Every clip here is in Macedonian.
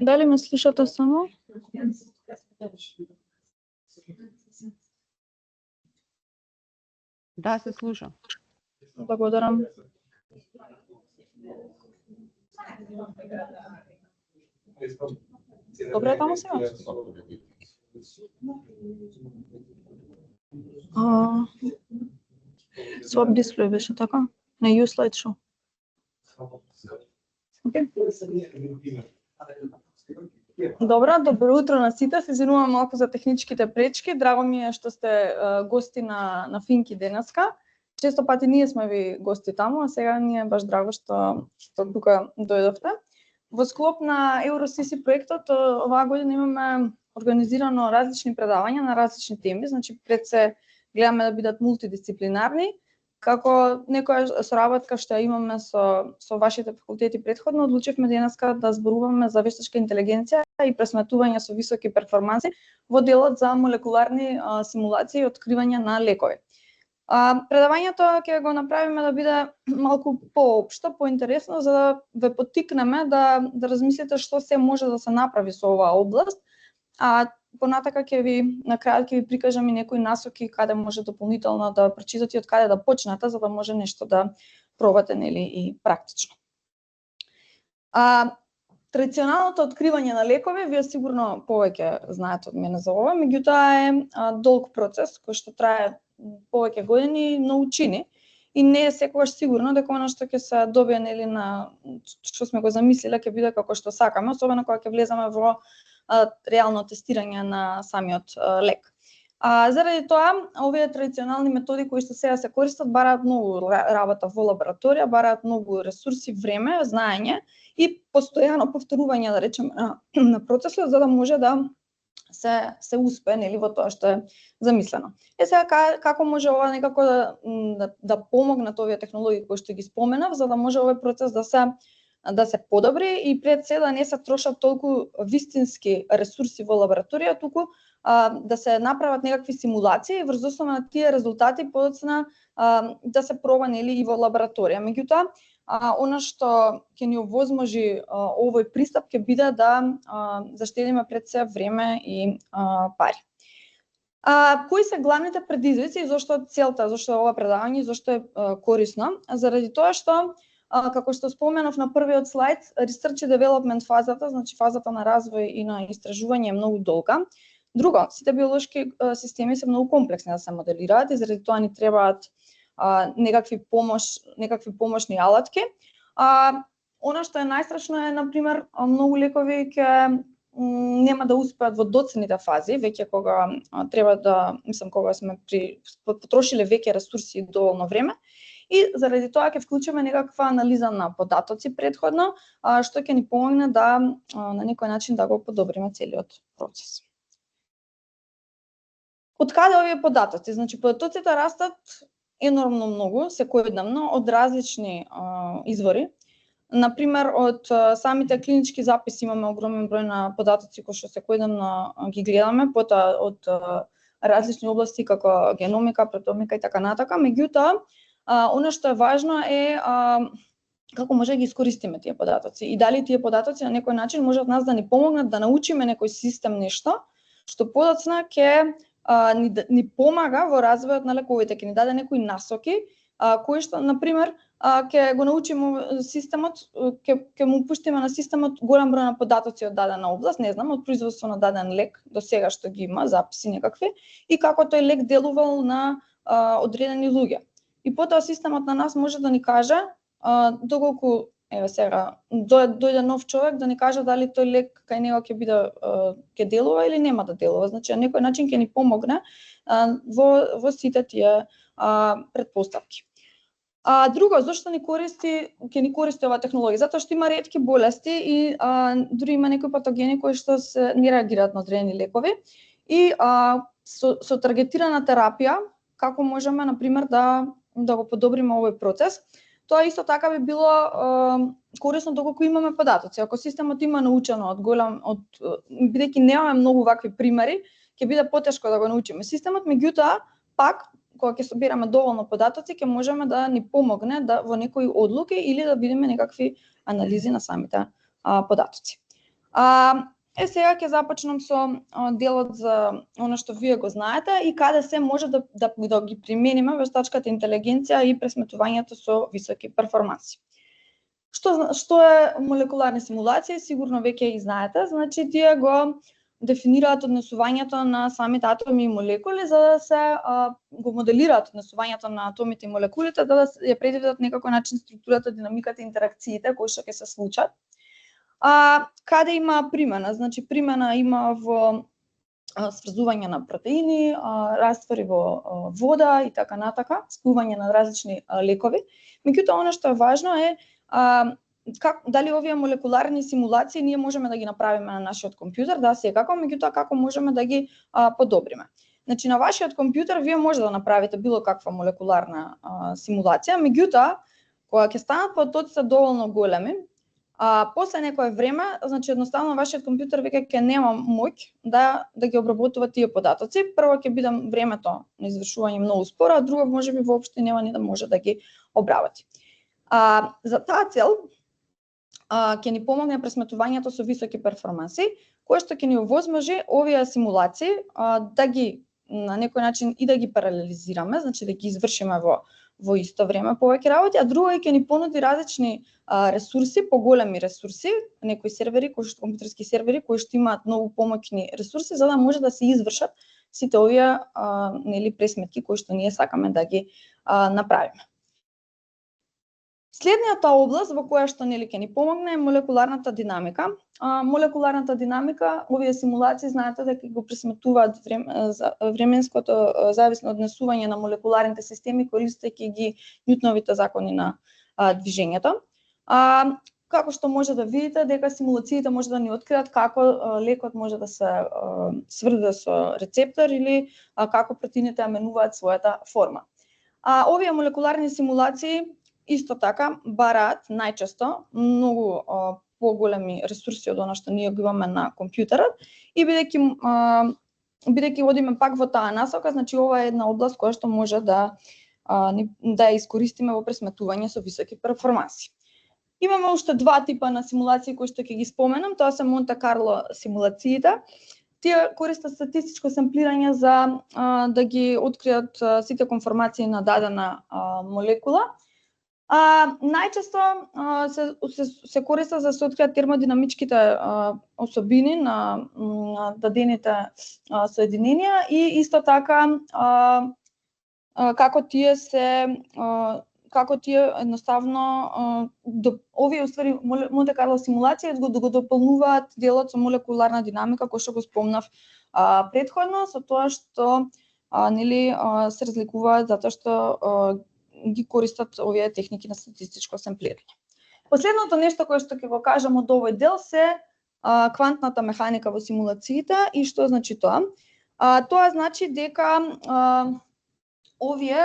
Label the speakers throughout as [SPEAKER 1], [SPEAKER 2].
[SPEAKER 1] Дали ме слушате само?
[SPEAKER 2] Да, се слуша.
[SPEAKER 1] Благодарам. Добре, таму сега. Swap display беше така? На you slideshow. Добра, добро утро на сите. Се извинувам малку за техничките пречки. Драго ми е што сте гости на Финки денеска. Често пати ние сме ви гости таму, а сега ни е баш драго што тука дојдовте. Во склоп на EuroCC проектот оваа година имаме организирано различни предавања на различни теми, значи пред се гледаме да бидат мултидисциплинарни. Како некоја соработка што имаме со вашите факултети претходно, одлучивме денеска да зборуваме за вештачка интелигенција и пресметување со високи перформанси во делот за молекуларни симулации и откривање на лекови. Предавањето ќе го направиме да биде малку поопшто, поинтересно, за да ве поттикнеме да размислите што се може да се направи со оваа област. Понатака на крајот ќе ви прикажам и некои насоки каде може дополнително да прочитате и од каде да почнете, за да може нешто да пробате, нели, и практично. Традиционалното откривање на лекови, вие сигурно повеќе знаете од мене за ова, меѓутоа е долг процес кој што трае повеќе години, научини, и не е секогаш сигурно дека она што ќе се добие, нели, на што сме го замислиле ќе биде како што сакаме, особено кога ќе влеземе во реално тестирање на самиот лек. Заради тоа, овие традиционални методи кои што сега се користат бараат многу работа во лабораторија, бараат многу ресурси, време, знаење и постојано повторување, да речеме, на процесот, за да може да се успее, нели, во тоа што е замислено. Сега како може ова некако да помогнат овие технологии кои што ги споменав, за да може овој процес да се подобри и пред се да не се трошат толку вистински ресурси во лабораторија, туку да се направат некакви симулации и врз основа на тие резултати подоцна да се проба, нели, и во лабораторија. Меѓутоа, она што ќе ни овозможи овој пристап ќе биде да заштедиме пред се време и пари. Кои се главните предизвици и зошто целта, зошто ова предавање, зошто е корисно? Заради тоа што, како што споменав на првиот слайд, research and development фазата, значи фазата на развој и на истражување е многу долга. Друго, сите биолошки системи се многу комплексни да се моделираат и заради тоа ни требаат некакви помошни алатки. Она што е најстрашно е, например, многу лекови ќе нема да успеат во доцните фази, веќе кога треба да, кога сме потрошиле веќе ресурси и доволно време. И заради тоа ќе вклучиме некаква анализа на податоци предходно, што ќе ни помогне да на некој начин да го подобриме целиот процес. Од каде овие податоци? Значи податоците растат енормно многу, секојдневно, од различни извори. Например, од самите клинички записи имаме огромен број на податоци кои што секојдневно ги гледаме, потоа од различни области како геномика, протеомика и така натака. Меѓутоа, она што е важно е како може да ги искористиме тие податоци и дали тие податоци на некој начин можат нас да ни помогнат да научиме некој систем нешто што подоцна ќе ни помага во развојот на лековите, ќе ни даде некои насоки кои што, например, ќе го научиме системот, ќе му пуштиме на системот голем број на податоци од дадена област, не знам, од производство на даден лек до сега што ги има, записи некакви, и како тој лек делувал на одредени луѓе. И потоа системот на нас може да ни каже доколку сега дојде нов човек да ни каже дали тој лек кај него ќе делува или нема да делува. Значи на некој начин ќе ни помогне во сите тие претпоставки. Друго, зошто ќе ни користи оваа технологија? Затоа што има ретки болести и дури има некои патогени кои што не реагираат на одредени лекови и со таргетирана терапија како можеме, например, да го подобриме овој процес. Тоа исто така би било корисно доколку имаме податоци. Ако системот има научено бидејќи немаме многу вакви примери, ќе биде потешко да го научиме системот, меѓутоа пак кога ќе собираме доволно податоци, ќе можеме да ни помогне во некои одлуки или да видиме некакви анализи на самите податоци. Сега ќе започнам со делот за она што вие го знаете и каде се може да ги примениме вештачката интелигенција и пресметувањето со високи перформанси. Што е молекуларни симулации? Сигурно веќе ги знаете. Значи, тие го дефинираат однесувањето на самите атоми и молекули, за да се го моделираат однесувањето на атомите и молекулите, да ја предвидат некако начин структурата, динамиката и интеракциите кои што ќе се случат. Каде има примена? Значи, примена има во сврзување на протеини, раствори во вода и така натака, спување на различни лекови. Меѓутоа, она што е важно е дали овие молекуларни симулации ние можеме да ги направиме на нашиот компјутер, да, секако, меѓутоа како можеме да ги подобриме. Значи, на вашиот компјутер вие може да направите било каква молекуларна симулација, меѓутоа, кога ќе станат потоците доволно големи, после некое време, значи едноставно вашиот компјутер веќе ќе нема моќ да ги обработува тие податоци. Прво ќе биде времето на извршување многу споро, а друго можеби воопшто нема ни да може да ги обработи. За таа цел ќе ни помогне пресметувањето со високи перформанси, кое што ќе ни овозможи овие симулации да ги на некој начин и да ги паралелизираме, значи да ги извршиме во исто време повеќе работи, а друго ќе ни понуди различни ресурси, поголеми ресурси, некои сервери, компјутерски сервери кои што имаат многу помоќни ресурси за да може да се извршат сите овие пресметки кои што ние сакаме да ги направиме. Следниот област во која што ќе ни помогне е молекуларната динамика. Молекуларната динамика, овие симулации знаете дека го пресметуваат временското зависно однесување на молекуларните системи користејќи ги Њутоновите закони на движењето. Како што може да видите дека симулациите може да ни откриат како лекот може да се сврзе со рецептор или како протеините менуваат својата форма. Овие молекуларни симулации исто така бараат најчесто многу поголеми ресурси од она што ние го имаме на компјутерот и бидејќи одиме пак во таа насока, значи ова е една област која што може да ја искористиме во пресметување со високи перформанси. Имаме уште два типа на симулации кои што ќе ги споменам, тоа се Монте Карло симулациите. Тие користат статистичко семплирање за да ги откријат сите конформации на дадена молекула. Најчесто се користат за да се откријат термодинамичките особини на дадените соединенија и исто така како тие едноставно овие уствари Монте Карло симулации го дополнуваат делот со молекуларна динамика кој што го спомнав претходно, со тоа што се разликуваат затоа што ги користат овие техники на статистичко семплирање. Последното нешто кое што ќе го кажам од овој дел се квантната механика во симулациите и што значи тоа? Тоа значи дека овие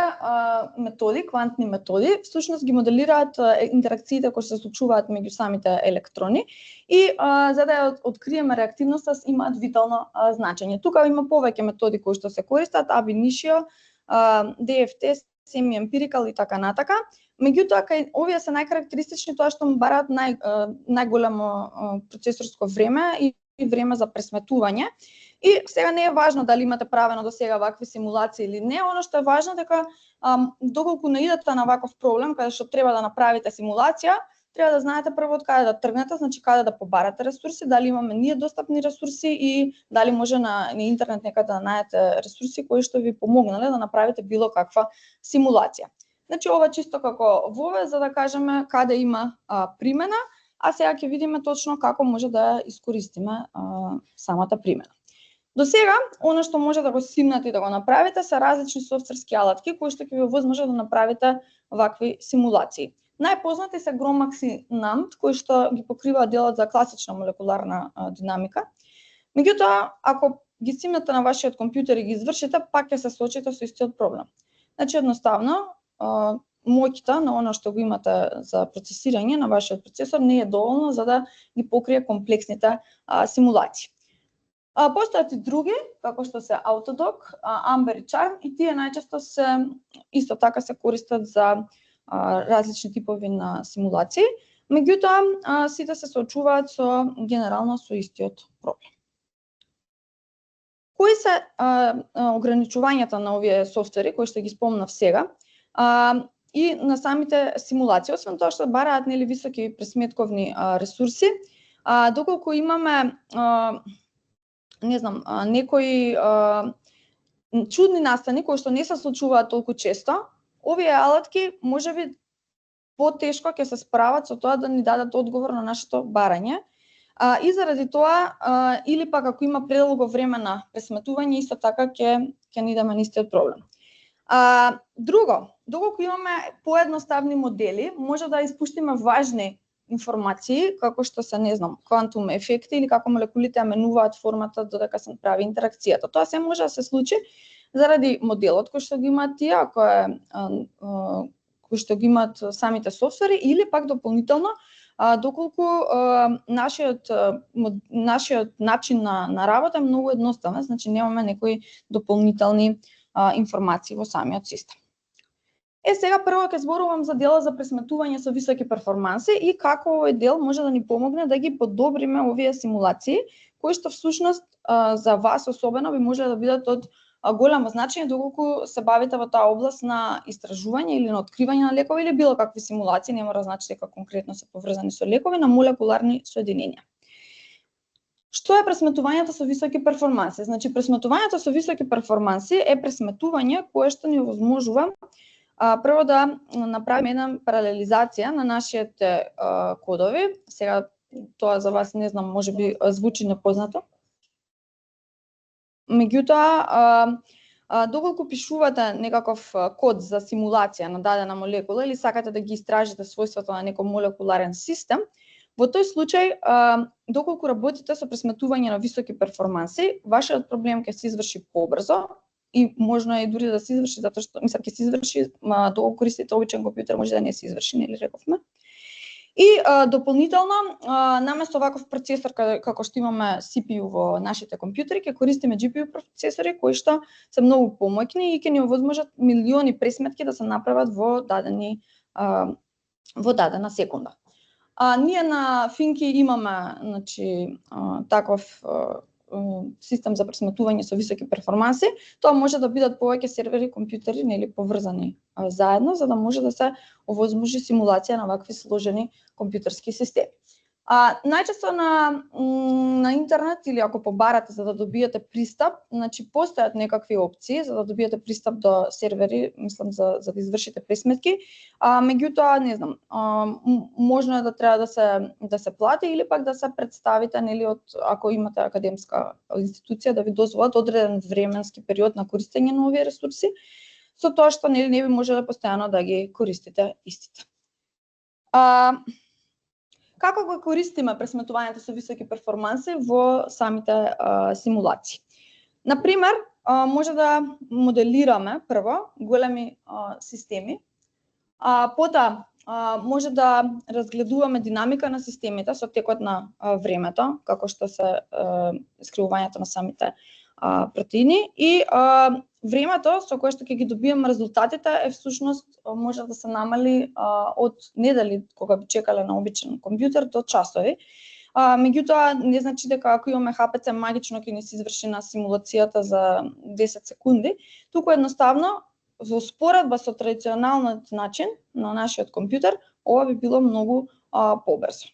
[SPEAKER 1] методи, квантни методи, всушност ги моделираат интеракциите кои се случуваат меѓу самите електрони и за да ја откриеме реактивноста имаат витално значење. Тука има повеќе методи кои што се користат, Ab initio, DFT, semi-empirical и така натака. Меѓутоа, овие се најкарактеристични тоа што бараат најголемо процесорско време и време за пресметување. И сега не е важно дали имате правено до сега вакви симулации или не, оно што е важно дека доколку наидете на ваков проблем каде што треба да направите симулација, треба да знаете прво од каде да тргнете, значи каде да побарате ресурси, дали имаме ние достапни ресурси и дали може на интернет некаде да најдете ресурси кои што ви помогнале да направите било каква симулација. Значи ова чисто како вове за да кажеме каде има примена, а сега ќе видиме точно како може да искористиме самата примена. До сега, оно што може да го симнете и да го направите се различни софтверски алатки кои што ќе ви овозможат да направите вакви симулации. Најпознати се GROMACS и NAMD, кои што ги покриваат делот за класична молекуларна динамика. Меѓутоа, ако ги симнете на вашиот компјутер и ги извршите, пак ќе се соочите со истиот проблем. Значи, едноставно, моќта на она што го имате за процесирање на вашиот процесор не е доволно за да ги покрие комплексните симулации. Постојат и други, како што се Autodoc, Amber и Charm, и тие најчесто се исто така се користат за различни типови на симулации. Меѓутоа, сите се соочуваат генерално со истиот проблем. Кои се ограничувањата на овие софтвери кои што ги спомнав сега и на самите симулации, освен тоа што бараат високи пресметковни ресурси, доколку имаме некои чудни настани кои што не се случуваат толку често, овие алатки можеби потешко ќе се справат со тоа да ни дадат одговор на нашето барање. И заради тоа, или пак ако има предолго време на пресметување, исто така ќе ни идеме на истиот проблем. Друго, доколку имаме поедноставни модели, може да испуштиме важни информации, како што се, квантум ефекти или како молекулите ја менуваат формата додека се прави интеракцијата. Тоа се може да се случи заради моделот кој што ги имаат тие, кој што ги имаат самите софтвери, или пак дополнително доколку нашиот начин на работа е многу едноставен, значи немаме некои дополнителни информации во самиот систем. Сега прво ќе зборувам за делот за пресметување со високи перформанси и како овој дел може да ни помогне да ги подобриме овие симулации, кои што всушност за вас особено би можеле да бидат од голямо значење доколку се бавите во таа област на истражување или на откривање на лекови или било какви симулации, не мора да значи дека конкретно се поврзани со лекови, на молекуларни соединенија. Што е пресметувањето со високи перформанси? Значи, пресметувањето со високи перформанси е пресметување кое што ни овозможува прво да направиме една паралелизација на нашите кодови. Сега тоа за вас можеби звучи непознато. Меѓутоа, доколку пишувате некаков код за симулација на дадена молекула или сакате да ги истражите својствата на некој молекуларен систем, во тој случај, доколку работите со пресметување на високи перформанси, вашиот проблем ќе се изврши побрзо и можно е дури да се изврши затоа што ќе се изврши, доколку користите обичен компјутер може да не се изврши, нели рековме. И дополнително, наместо ваков процесор како што имаме CPU во нашите компјутери, ќе користиме GPU процесори кои што се многу помоќни и ќе ни овозможат милиони пресметки да се направат во дадена секунда. Ние на Финки имаме таков систем за пресметување со високи перформанси. Тоа може да бидат повеќе сервери, компјутери или поврзани заедно, за да може да се овозможи симулација на вакви сложени компјутерски системи. Најчесто на интернет или ако побарате за да добиете пристап, постојат некакви опции за да добиете пристап до сервери, мислам за да извршите пресметки, меѓутоа можно е да треба да се плати или пак да се представите, нели, ако имате академска институција да ви дозволат одреден временски период на користење на овие ресурси, со тоа што не би можеле постојано да ги користите истите. Како го користиме пресметувањето со високи перформанси во самите симулации? Например, може да моделираме прво големи системи, потоа може да разгледуваме динамика на системите со текот на времето, како што се скривувањето на самите протеини и времето со кое што ќе ги добиеме резултатите е всушност може да се намали од недели кога би чекале на обичен компјутер до часови. Меѓутоа не значи дека ако имаме ХПЦ магично ќе ни се изврши на симулацијата за 10 секунди, туку едноставно во споредба со традиционалниот начин на нашиот компјутер, ова би било многу побрзо.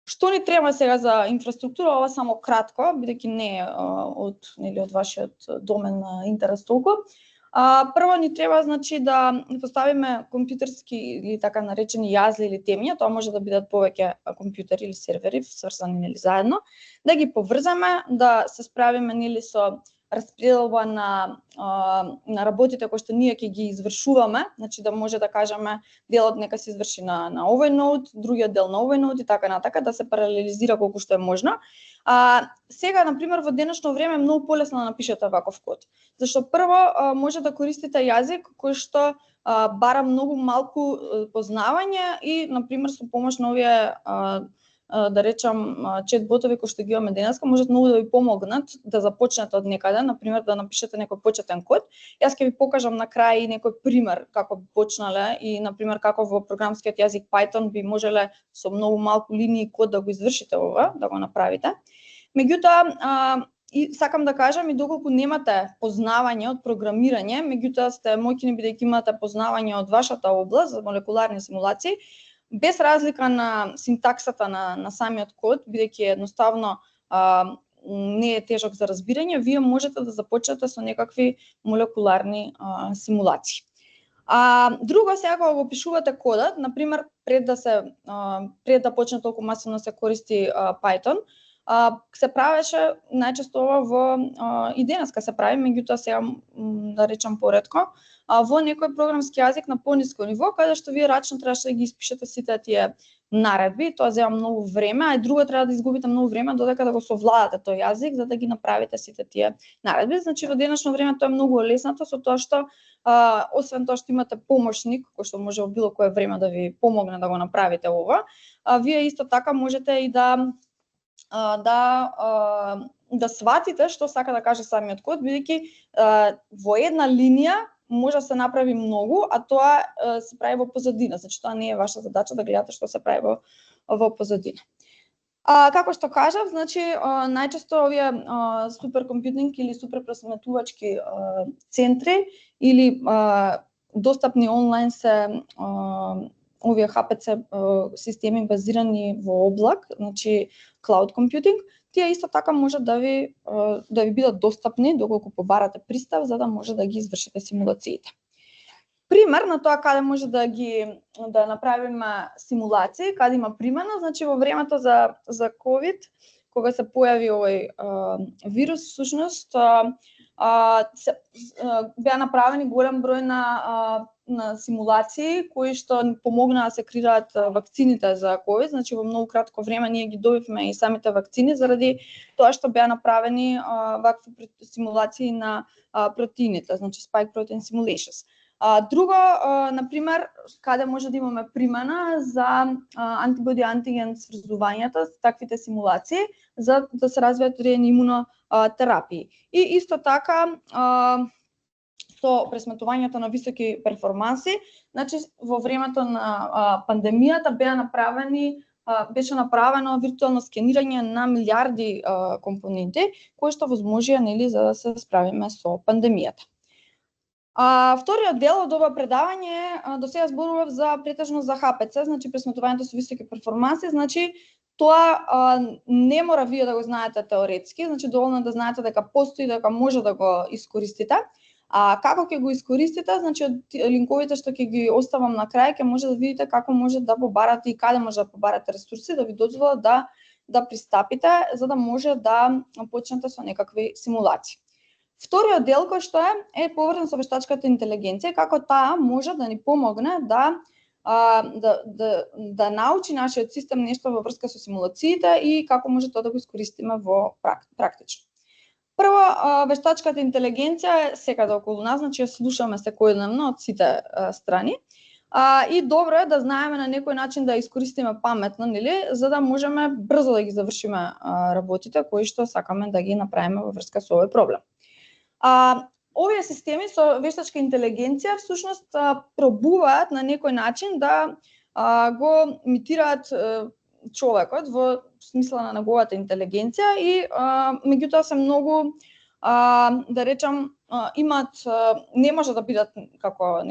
[SPEAKER 1] Што ни треба сега за инфраструктура? Ова само кратко, бидејќи не е од вашиот домен на интерес толку. Прво ни треба да поставиме компјутерски или така наречени јазли или темја, тоа може да бидат повеќе компјутери или сервери сврзани заедно, да ги поврзаме, да се справиме со распределба на работите кои што ние ќе ги извршуваме, значи да може да кажеме делот нека се изврши на овој нод, другиот дел на овој нод и така натака, да се паралелизира колку што е можно. Сега, например, во денешно време е многу полесно да напишете ваков код, зашто прво може да користите јазик кој што бара многу малку познавање и, например, со помош на овие да речам, чет-ботови кои што ги имаме денеска можат многу да ви помогнат да започнете од некаде, например да напишете некој почетен код. Јас ќе ви покажам на крај некој пример како би почнале и например како во програмскиот јазик Python би можеле со многу малку линии код да го извршите ова, да го направите. Меѓутоа, и сакам да кажам и доколку немате познавање од програмирање, меѓутоа сте моќни бидејќи имате познавање од вашата област за молекуларни симулации, без разлика на синтаксата на самиот код, бидејќи едноставно не е тежок за разбирање, вие можете да започнете со некакви молекуларни симулации. Друго, сега кога го пишувате кодот, например, пред да почне толку масивно се користи Python, се правеше најчесто ова во и денеска се прави, меѓутоа сега да речам поретко, во некој програмски јазик на пониско ниво, каде што вие рачно требаше да ги испишете сите тие наредби, тоа зема многу време, а и друго треба да изгубите многу време додека да го совладате тој јазик за да ги направите сите тие наредби. Значи во денешно време тоа е многу олеснато со тоа што освен тоа што имате помошник кој што може во било кое време да ви помогне да го направите ова, вие исто така можете и да сватите што сака да каже самиот код, бидејќи во една линија може да се направи многу, а тоа се прави во позадина, значи тоа не е ваша задача да гледате што се прави во позадина. Како што кажав, значи најчесто овие суперкомпјутинг или суперпросметувачки центри или достапни онлайн се овие HPC системи базирани во облак, значи cloud computing, тие исто така може да ви бидат достапни доколку побарате пристап за да може да ги извршите симулациите. Пример на тоа каде може да направиме симулации, каде има примена, значи во времето за COVID, кога се појави овој вирус, всушност беа направени голем број на симулации кои што помогнаа да се креираат вакцините за COVID, значи во многу кратко време ние ги добивме и самите вакцини заради тоа што беа направени вакви симулации на протеините, значи spike protein simulations. Друго, например, каде може да имаме примена за антибоди-антиген сврзувањата, таквите симулации, за да се развијат одредени имунотерапии. И исто така, со пресметувањето на високи перформанси, значи во времето на пандемијата беше направено виртуелно скенирање на милиарди компоненти, кои што возможија за да се справиме со пандемијата. Вториот дел од ова предавање до сега зборував за претежно за HPC, значи пресметувањето со високи перформанси, значи тоа не мора вие да го знаете теоретски, значи доволно да знаете дека постои, дека може да го искористите. Како ќе го искористите, значи од линковите што ќе ги оставам на крај, ќе може да видите како може да побарате и каде може да побарате ресурси да ви дозволат да пристапите за да може да почнете со некакви симулации. Вториот дел кој што е поврзан со вештачката интелигенција, како таа може да ни помогне да научи нашиот систем нешто во врска со симулациите и како може тоа да го искористиме во практично. Прво, вештачката интелигенција е секаде околу нас, значи ја слушаме секојдневно од сите страни. И добро е да знаеме на некој начин да искористиме паметно, нели, за да можеме брзо да ги завршиме работите кои што сакаме да ги направиме во врска со овој проблем. Овие системи со вештачка интелигенција всушност пробуваат на некој начин да го имитираат човекот во смисла на неговата интелигенција и меѓутоа се многу да речам имаат не може да бидат како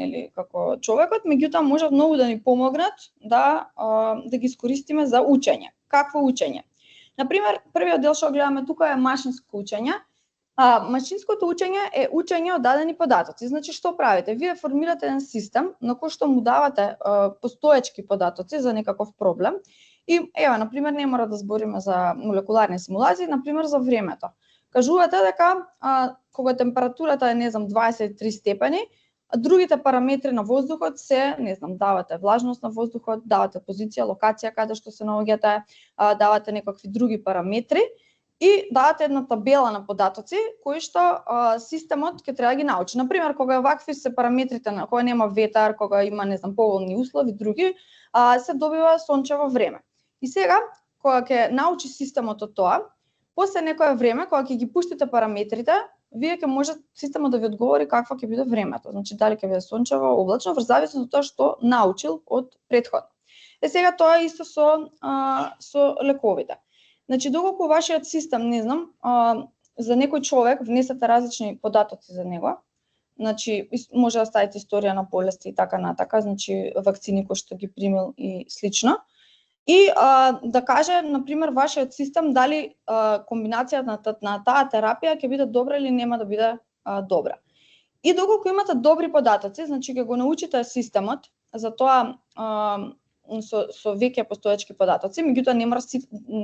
[SPEAKER 1] човекот, меѓутоа може многу да ни помогнат да ги искористиме за учење. Какво учење? Например, првиот дел што гледаме тука е машинско учење. Машинското учење е учење од дадени податоци. Значи, што правите? Вие формирате еден систем на кој што му давате постоечки податоци за некаков проблем. И, например, не мора да збориме за молекуларни симулации, например, за времето. Кажувате дека кога температурата е, 23 степени, другите параметри на воздухот се, давате влажност на воздухот, давате позиција, локација каде што се наоѓате, давате некакви други параметри, и давате една табела на податоци кои што системот ќе треба да ги научи. Например, кога вакви се параметрите, кога нема ветар, кога има поволни услови, други, се добива сончево време. И сега кога ќе научи системот од тоа, после некое време кога ќе ги пуштите параметрите, вие ќе може системот да ви одговори какво ќе биде времето, значи дали ќе биде сончево, облачно, врз зависност од тоа што научил од претходно. Сега тоа е исто со лековите. Значи доколку вашиот систем, не знам, за некој човек внесете различни податоци за него, значи може да ставите историја на болести и така натака, значи вакцини кои што ги примил и слично. И да каже, например, вашиот систем дали комбинацијата на таа терапија ќе биде добра или нема да биде добра. И доколку имате добри податоци, значи ќе го научите системот за тоа со веќе постоечки податоци, меѓутоа не мора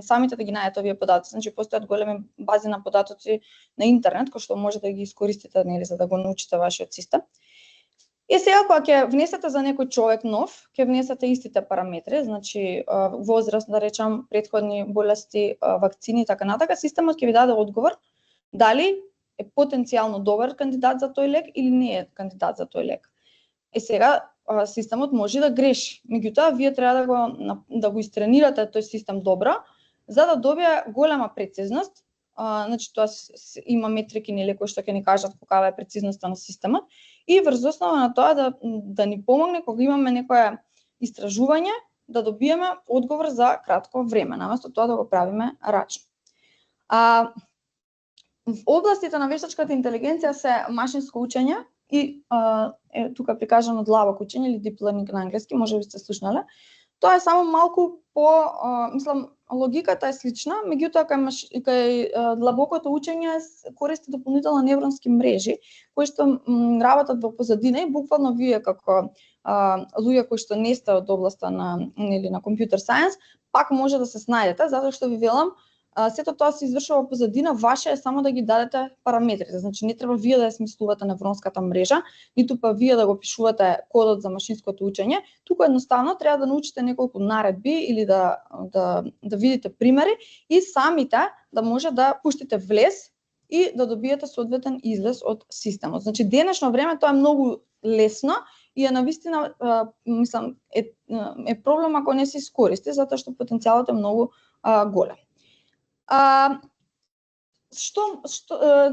[SPEAKER 1] самите да ги најдете овие податоци, значи постојат големи бази на податоци на интернет кои што може да ги искористите, нели, за да го научите вашиот систем. И сега кога ќе внесете за некој човек нов, ќе внесете истите параметри, значи возраст, да речам, претходни болести, вакцини и така натака, системот ќе ви даде одговор дали е потенцијално добар кандидат за тој лек или не е кандидат за тој лек. Сега системот може да греши, меѓутоа вие треба да го истренирате тој систем добро, за да добие голема прецизност. Значи тоа има метрики, нели, кои што ќе ни кажат каква е прецизноста на системот, и врз основа на тоа да ни помогне кога имаме некое истражување да добиеме одговор за кратко време, наместо тоа да го правиме рачно. В областите на вештачката интелигенција се машинско учење и тука прикажано длабоко учење или deep learning на англиски, може би сте слушнале. Тоа е само малку мислам, логиката е слична, меѓутоа кај длабокото учење користи дополнително невронски мрежи кои што работат во позадина и буквално вие како луѓе кои што не сте од областа на компјутер сајенс, пак може да се снајдете, затоа што ви велам, сето тоа се извршува позадина, ваше е само да ги дадете параметрите. Значи не треба вие да ја смислувате невронската мрежа, ниту па вие да го пишувате кодот за машинското учење, туку едноставно треба да научите неколку наредби или да видите примери и самите да може да пуштите влез и да добиете соодветен излез од системот. Значи денешно време тоа е многу лесно и е навистина, мислам, е проблем ако не се искористи, затоа што потенцијалот е многу голем.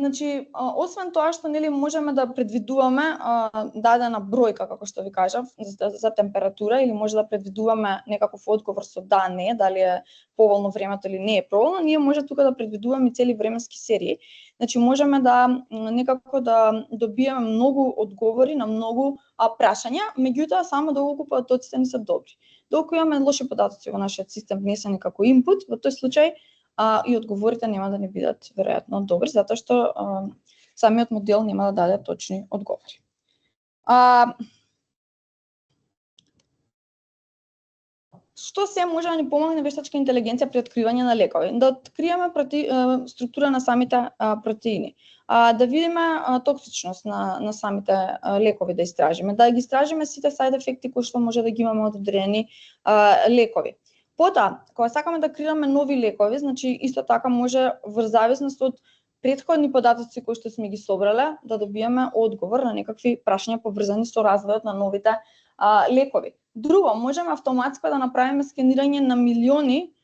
[SPEAKER 1] Значи, освен тоа што нели можеме да предвидуваме дадена бројка, како што ви кажав, за температура, или може да предвидуваме некаков одговор со да, не, дали е поволно времето или не е поволно, ние може тука да предвидуваме цели временски серии. Значи можеме да некако да добиеме многу одговори на многу прашања, меѓутоа само доколку податоците не се добри. Доколку имаме лоши податоци во нашиот систем внесени како инпут, во тој случај и одговорите нема да не бидат веројатно добри, затоа што самиот модел нема да даде точни одговори. Што се може да ни помогне вештачка интелигенција при откривање на лекови? Да откриеме структура на самите протеини, да видиме токсичност на самите лекови, да истражиме, да ги истражиме сите сайд ефекти кои што може да ги имаме од одредени лекови. Потоа, кога сакаме да креираме нови лекови, значи исто така може врз зависност од претходни податоци кои што сме ги собрале да добиеме одговор на некакви прашања поврзани со развојот на новите лекови. Друго, можеме автоматско да направиме скенирање на милиони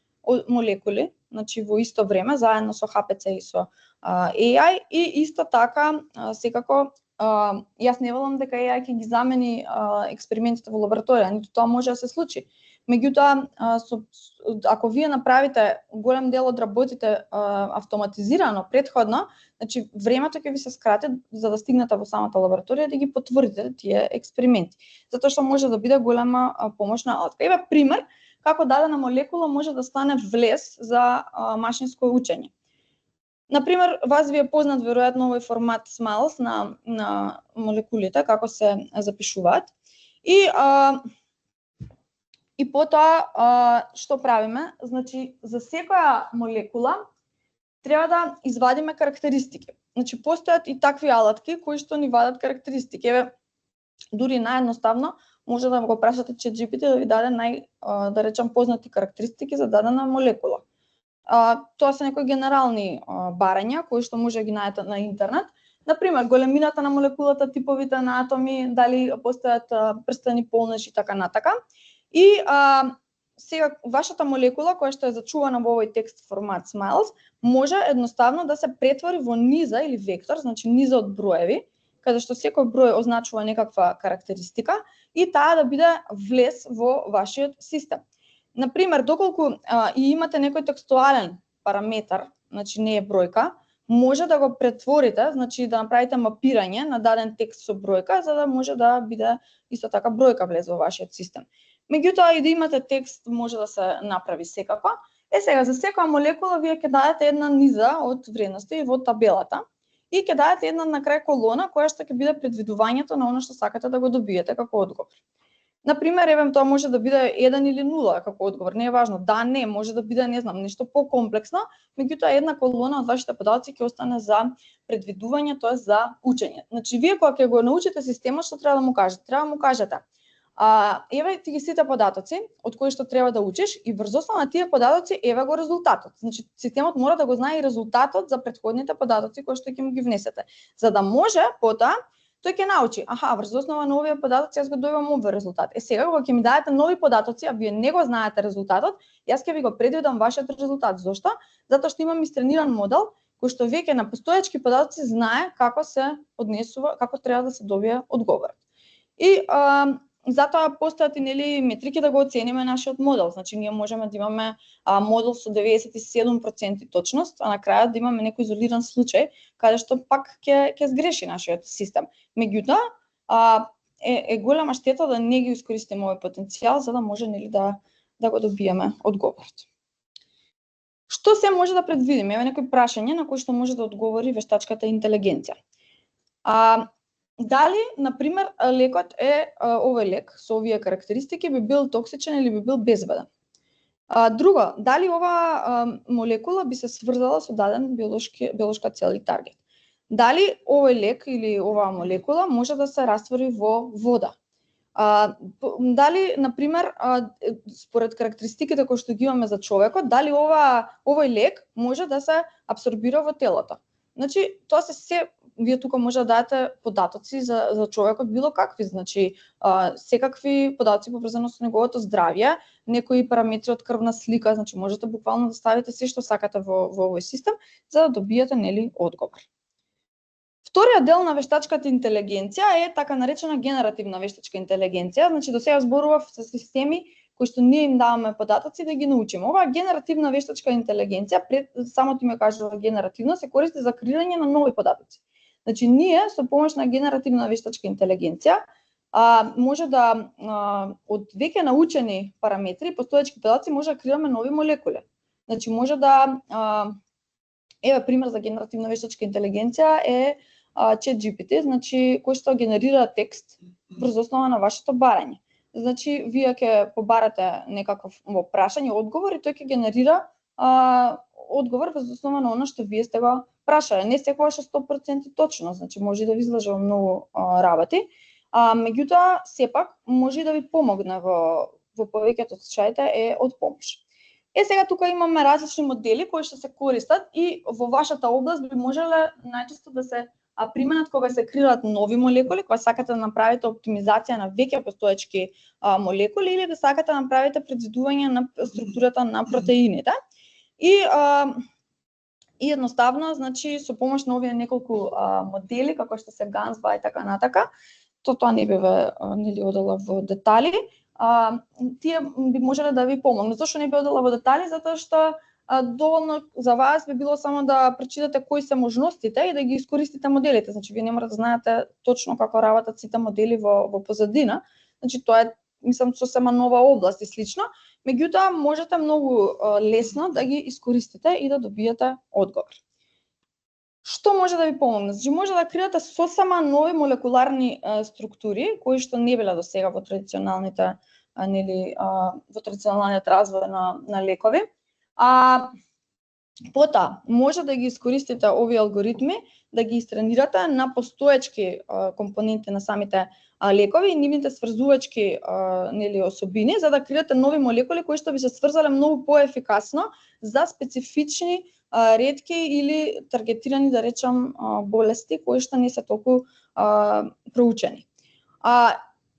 [SPEAKER 1] молекули, значи во исто време, заедно со HPC и со AI, и исто така, секако, јас не велам дека AI ќе ги замени експериментите во лабораторија, ниту тоа може да се случи. Меѓутоа, ако вие направите голем дел од работите автоматизирано претходно, значи времето ќе ви се скрати за да стигнете во самата лабораторија да ги потврдите тие експерименти. Затоа што може да биде голема помошна алатка. Еве пример како дадена молекула може да стане влез за машинско учење. Например, вас ви е познат веројатно овој формат SMILES на молекулите, како се запишуваат. И потоа, што правиме? Значи, за секоја молекула треба да извадиме карактеристики. Значи, постојат и такви алатки кои што ни вадат карактеристики. Еве, дури наједноставно може да го прашате ChatGPT да ви даде да речам, познати карактеристики за дадена молекула. Тоа се некои генерални барања кои што може да ги најдете на интернет. Например, големината на молекулата, типовите на атоми, дали постојат прстени, полнеж и така натака. И сега вашата молекула која што е зачувана во овој текст формат SMILES може едноставно да се претвори во низа или вектор, значи низа од броеви, каде што секој број означува некаква карактеристика и таа да биде влез во вашиот систем. Например, доколку и имате некој текстуален параметар, значи не е бројка, може да го претворите, значи да направите мапирање на даден текст со бројка, за да може да биде исто така бројка влез во вашиот систем. Меѓутоа и да имате текст може да се направи секако. Сега за секоја молекула вие ќе дадете една низа од вредности во табелата и ќе дадете една на крај колона која што ќе биде предвидувањето на она што сакате да го добиете како одговор. Например, евентуално може да биде 1 или 0 како одговор, не е важно. Да, не, може да биде, не знам, нешто покомплексно, меѓутоа една колона од вашите податоци ќе остане за предвидување, тоест за учење. Значи, вие кога ќе го научите системот, што треба да му кажете? Треба да му кажете: еве ти ги сите податоци од кои што треба да учиш и врз основа на тие податоци еве го резултатот. Значи, системот мора да го знае и резултатот за претходните податоци кои што ќе му ги внесете, за да може потоа тој ќе научи, врз основа на овие податоци јас го добивам овој резултат. Сега кога ќе ми дадете нови податоци, а вие не го знаете резултатот, јас ќе ви го предвидам вашиот резултат. Зошто? Затоа што имам истрениран модел кој што веќе на постоечки податоци знае како се однесува, како треба да се добие одговорот. И затоа постојат и нели метрики да го оцениме нашиот модел. Значи ние можеме да имаме модел со 97% точност, а на крајот да имаме некој изолиран случај каде што пак ќе сгреши нашиот систем. Меѓутоа е голема штета да не ги искористиме овој потенцијал за да може нели да го добиеме одговорот. Што се може да предвидиме? Еве некои прашања на кои што може да одговори вештачката интелигенција. Дали, например, лекот овој лек со овие карактеристики би бил токсичен или би бил безбеден? Друго, дали ова молекула би се сврзала со даден биолошка цел и таргет? Дали овој лек или оваа молекула може да се раствори во вода? Дали, например, според карактеристиките кои што ги имаме за човекот, дали овој лек може да се абсорбира во телото? Значи, тоа се вие тука може да дадете податоци за човекот било какви, значи секакви податоци поврзано со неговото здравје, некои параметри од крвна слика, значи можете буквално да ставите се што сакате во овој систем за да добиете нели одговор. Вториот дел на вештачката интелигенција е така наречена генеративна вештачка интелигенција, значи до сега зборував за системи кои што ние им даваме податоци да ги научиме. Оваа генеративна вештачка интелигенција, самото име кажува генеративно, се користи за креирање на нови податоци. Значи ние со помош на генеративна вештачка интелигенција може да од веќе научени параметри, постоечки податоци може да креираме нови молекули. Значи може да еве пример за генеративна вештачка интелигенција е ChatGPT, значи кој што генерира текст врз основа на вашето барање. Значи вие ќе побарате некаков прашање, одговор и тој ќе генерира одговор врз основа на она што вие сте го прашале. Не секогаш 100% точно, значи може да ви излаже многу работи, меѓутоа сепак може да ви помогне во повеќето од случаите е од помош. Сега тука имаме различни модели кои што се користат и во вашата област би можеле најчесто да се применат кога се креираат нови молекули, кога сакате да направите оптимизација на веќе постоечки молекули или да сакате да направите предвидување на структурата на протеините. И едноставно, значи со помош на овие неколку модели како што се GAN-SBA и така натака, тоа не беве нели одела во детали, тие би можеле да ви помогнат. Зошто не би одела во детали? Затоа што доволно за вас би било само да прочитате кои се можностите и да ги искористите моделите. Значи вие не мора да знаете точно како работат сите модели во позадина. Значи тоа е, мислам, сосема нова област и слично, меѓутоа можете многу лесно да ги искористите и да добиете одговор. Што може да ви помогне? Значи може да креирате сосема нови молекуларни структури кои што не биле досега во традиционалните нели во традиционалниот развој на лекови. Потоа може да ги искористите овие алгоритми, да ги истренирате на постоечки компоненти на самите лекови и нивните сврзувачки нели особини за да креирате нови молекули кои што би се сврзале многу поефикасно за специфични ретки или таргетирани, да речам, болести кои што не се толку проучени.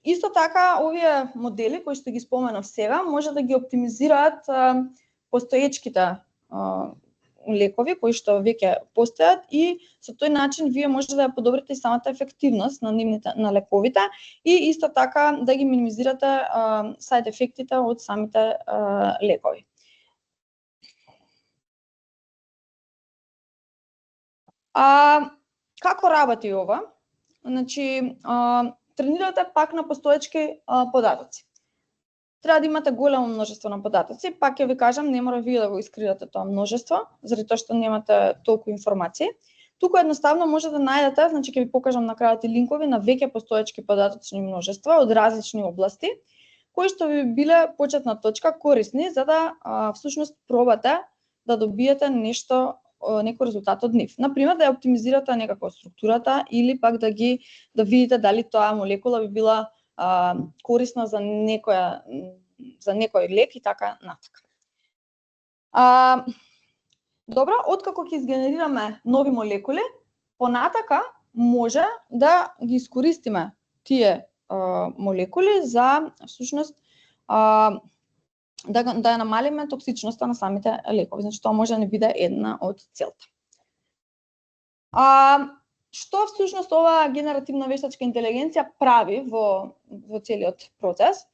[SPEAKER 1] Исто така, овие модели кои што ги споменав сега, може да ги оптимизираат постоечките лекови кои што веќе постојат и со тој начин вие може да ја подобрите самата ефективност на лековите и исто така да ги минимизирате сайд ефектите од самите лекови. Како работи ова? Значи, тренирате пак на постоечки податоци. Треба да имате големо множество на податоци, пак ќе ви кажам, не мора вие да го искривате тоа множество, заради тоа што немате толку информации. Туку едноставно може да најдете, значи ќе ви покажам на крајот и линкови на веќе постоечки податочни множества од различни области, кои што ви биле почетна точка корисни за да всушност пробате да добиете нешто, некој резултат од нив. Например, да ја оптимизирате некако структурата или пак да видите дали тоа молекула би била корисна за некој лек и така натака. Добро, откако ќе изгенерираме нови молекули, понатака може да ги искористиме тие молекули за всушност да ја намалиме токсичноста на самите лекови. Значи тоа може да не биде една од целта. Што всушност оваа генеративна вештачка интелигенција прави во целиот процес?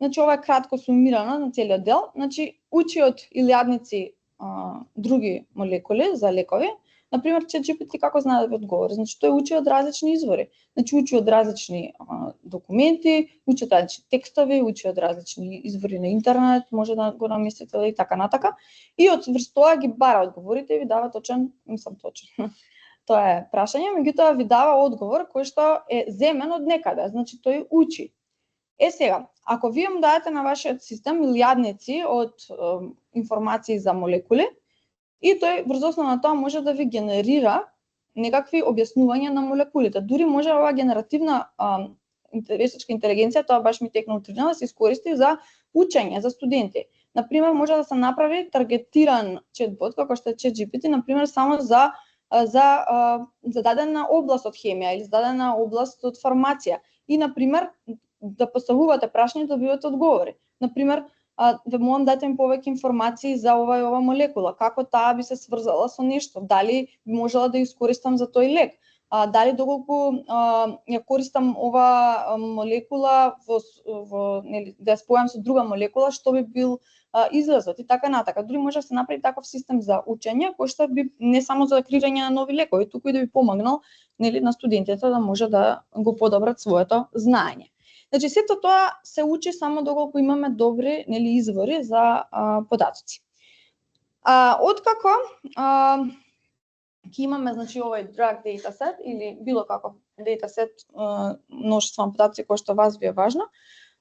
[SPEAKER 1] Значи ова е кратко сумирано на целиот дел. Значи учи од илјадници други молекули за лекови. Например, ChatGPT како знае да ви одговори? Значи тој учи од различни извори. Значи учи од различни документи, учи од различни текстови, учи од различни извори на интернет, може да го наместите и така натака. И од врз тоа ги бара одговорите и ви дава точен. Тоа е прашање, меѓутоа ви дава одговор кој што е земен од некаде, значи тој учи. Сега, ако вие му дадете на вашиот систем илјадници од информации за молекули, и тој врз основа на тоа може да ви генерира некакви објаснувања на молекулите. Дури може оваа генеративна вештачка интелигенција, тоа баш ми текна утрина, да се искористи за учење за студенти. Например, може да се направи таргетиран четбот, како што е ChatGPT, например, само за дадена област од хемија или за дадена област од фармација. И, например, да поставувате прашања и добивате одговори. Например, ве молам дайте ми повеќе информации за ова и ова молекула, како таа би се сврзала со нешто, дали би можела да ја искористам за тој лек, дали доколку ја користам ова молекула да ја спојам со друга молекула, што би бил изразот и така натака. Дури може да се направи таков систем за учење кој што би не само за креирање на нови лекови, туку и да би помогнал на студентите да може да го подобрат своето знаење. Значи сето тоа се учи само доколку имаме добри извори за податоци. Откако ќе имаме значи овој drug dataset или било каков dataset, множество податоци кои што вас ви е важно,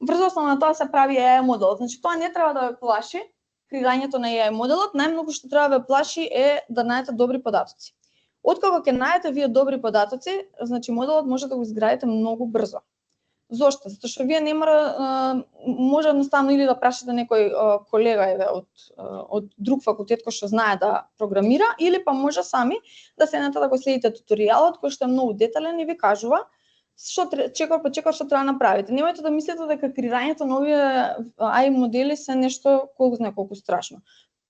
[SPEAKER 1] врз основа на тоа се прави AI модел. Значи тоа не треба да ве плаши креирањето на AI моделот, најмногу што треба да ве плаши е да најдете добри податоци. Откако ќе најдете вие добри податоци, значи моделот може да го изградите многу брзо. Зошто? Затоа што вие не може едноставно или да прашате некој колега од друг факултет кој што знае да програмира, или па може сами да седнете да го следите туторијалот кој што е многу детален и ви кажува чекор по чекор што треба да направите. Немојте да мислите дека креирањето на овие AI модели се нешто колку знае колку страшно.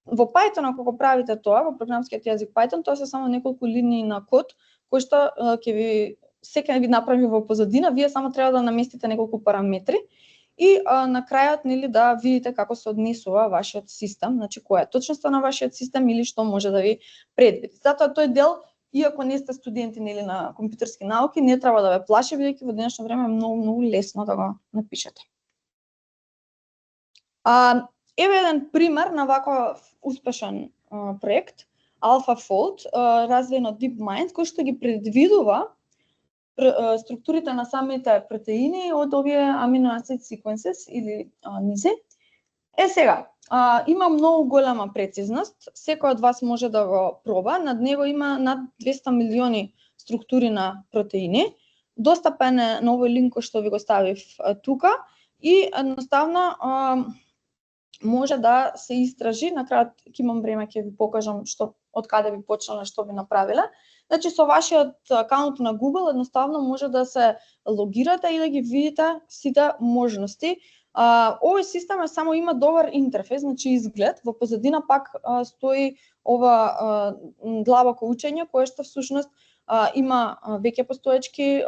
[SPEAKER 1] Во Python ако го правите тоа, во програмскиот јазик Python, тоа се само неколку линии на код кои што ќе ви направи во позадина, вие само треба да наместите неколку параметри и на крајот да видите како се однесува вашиот систем, значи која е точноста на вашиот систем или што може да ви предвиди. Затоа тој дел, иако не сте студенти на компјутерски науки, не треба да ве плаши, бидејќи во денешно време е многу лесно да го напишете. Еве еден пример на ваков успешен проект, AlphaFold, развиен од DeepMind, кој што ги предвидува структурите на самите протеини од овие amino acid sequences или низи. Сега, има многу голема прецизност, секој од вас може да го проба, над него има над 200 милиони структури на протеини. Достапен е на овој линк што ви го ставив тука и едноставно може да се истражи. На крајот ќе имам време, ќе ви покажам што од каде би почнале, што би направиле. Значи со вашиот акаунт на Google едноставно може да се логирате и да ги видите сите можности. Овој систем само има добар интерфейс, значи изглед, во позадина пак стои ова длабоко учење кое што всушност има веќе постоечки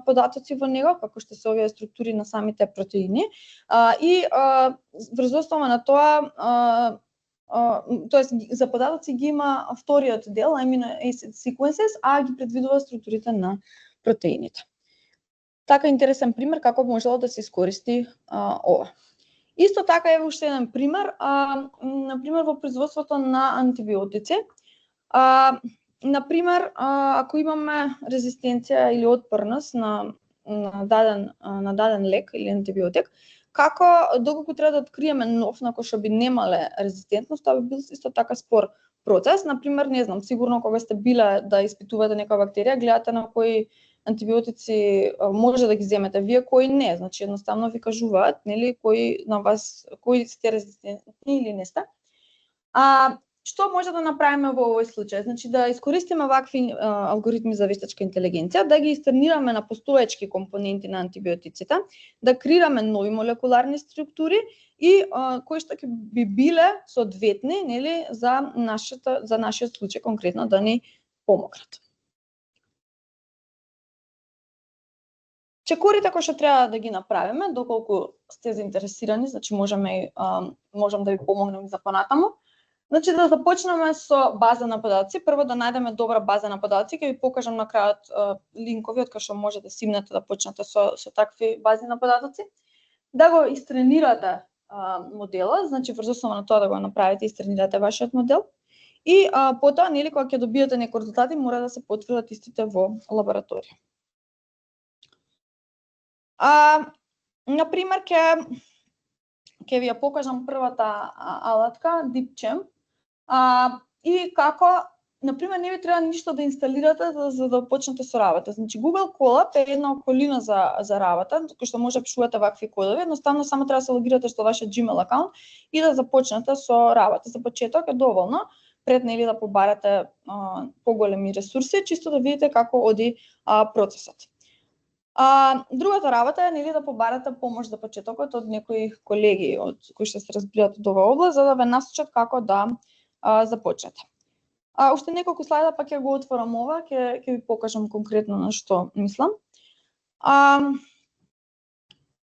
[SPEAKER 1] податоци во него, како што се овие структури на самите протеини, и врз основа на тоа, тоест за податоци ги има вториот дел, amino acid sequences, а ги предвидува структурите на протеините. Така интересен пример како можело да се искористи ова. Исто така е уште еден пример, например во производството на антибиотици. Например, ако имаме резистенција или отпорност на даден лек или антибиотик, доколку треба да откриеме нов на кој што би немале резистентност, тоа би бил исто така спор процес. Например, не знам, сигурно кога сте биле да испитувате нека бактерија, гледате на кои антибиотици може да ги земете вие, кои не. Значи едноставно ви кажуваат, нели, кои сте резистентни или не сте. Што може да направиме во овој случај? Значи да искористиме вакви алгоритми за вештачка интелигенција, да ги истренираме на постоечки компоненти на антибиотиците, да креираме нови молекуларни структури и кои што ќе би биле соодветни, нели, за нашиот случај конкретно да ни помогнат. Чекорите кои што треба да ги направиме, доколку сте заинтересирани, значи можам да ви помогнем за понатаму. Значи да започнеме со база на податоци. Прво да најдеме добра база на податоци, ќе ви покажам на крајот линкови од кои што може да симнете да почнете со такви бази на податоци. Да го истренирате моделот, значи врз основа на тоа да го направите, истренирате вашиот модел. И потоа, нели, кога ќе добиете некои резултати, мора да се потврдат истите во лабораторија. Например, ќе ви ја покажам првата алатка, DeepChamp. И како, например, не ви треба ништо да инсталирате за да почнете со работа. Значи Google Colab е една околина за работа, кој што може да пишувате вакви кодови. Едноставно само треба да се логирате со вашиот Gmail акаунт и да започнете со работа. За почеток е доволно пред, нели, да побарате поголеми ресурси, чисто да видите како оди процесот. Другата работа е, нели, да побарате помош за почетокот од некои колеги од кои што се разбираат од оваа област, за да ве насочат како да започнете. Уште неколку слайда, па ќе го отворам ова, ќе ви покажам конкретно на што мислам.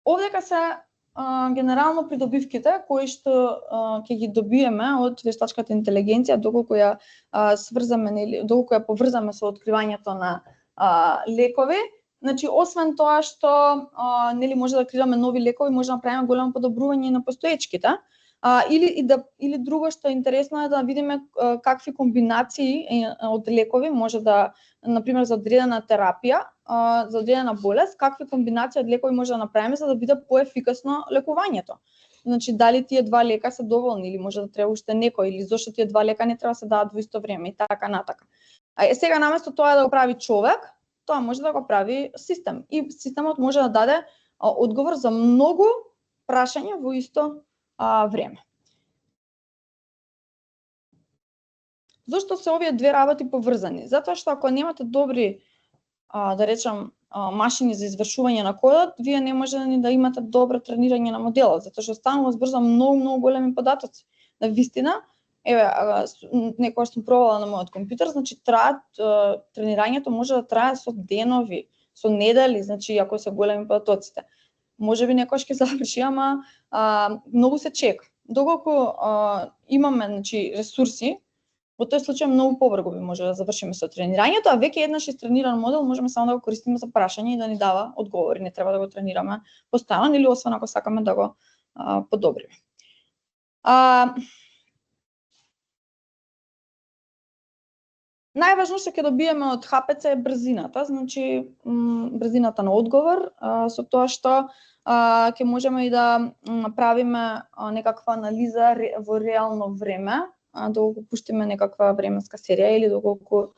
[SPEAKER 1] Овдека се генерално придобивките кои што ќе ги добиеме од вештачката интелигенција доколку ја сврзаме, нели, доколку ја поврзаме со откривањето на лекови. Значи, освен тоа што нели може да креираме нови лекови, може да направиме големо подобрување на постоечките. Или друго што е интересно е да видиме какви комбинации од лекови може да, например, за одредена терапија, за одредена болест, какви комбинации од лекови може да направиме за да биде поефикасно лекувањето. Значи, дали тие два лека се доволни или може да треба уште некој, или зошто тие два лека не треба да се дадат во исто време и така натака. Сега наместо тоа да го прави човек, тоа може да го прави систем. И системот може да даде одговор за многу прашања во исто време. Зошто се овие две работи поврзани? Затоа што ако немате добри, да речам, машини за извршување на кодот, вие не може ни да имате добро тренирање на моделот, затоа што станува збор за многу големи податоци. На вистина, некогаш сум пробала на мојот компјутер, значи тренирањето може да трае со денови, со недели, значи ако се големи податоците. Може би некош ќе заврши, ама многу се чека. Доколку имаме, значи, ресурси, во тој случај многу побрзо би може да завршиме со тренирањето, а веќе еднаш истрениран модел можеме само да го користиме за прашање и да ни дава одговори. Не треба да го тренираме постојано или освен ако сакаме да го подобриме. Најважно што ќе добиеме од ХПЦ е брзината, значи брзината на одговор, со тоа што ќе можеме и да направиме некаква анализа во реално време, доколку пуштиме некаква временска серија или доколку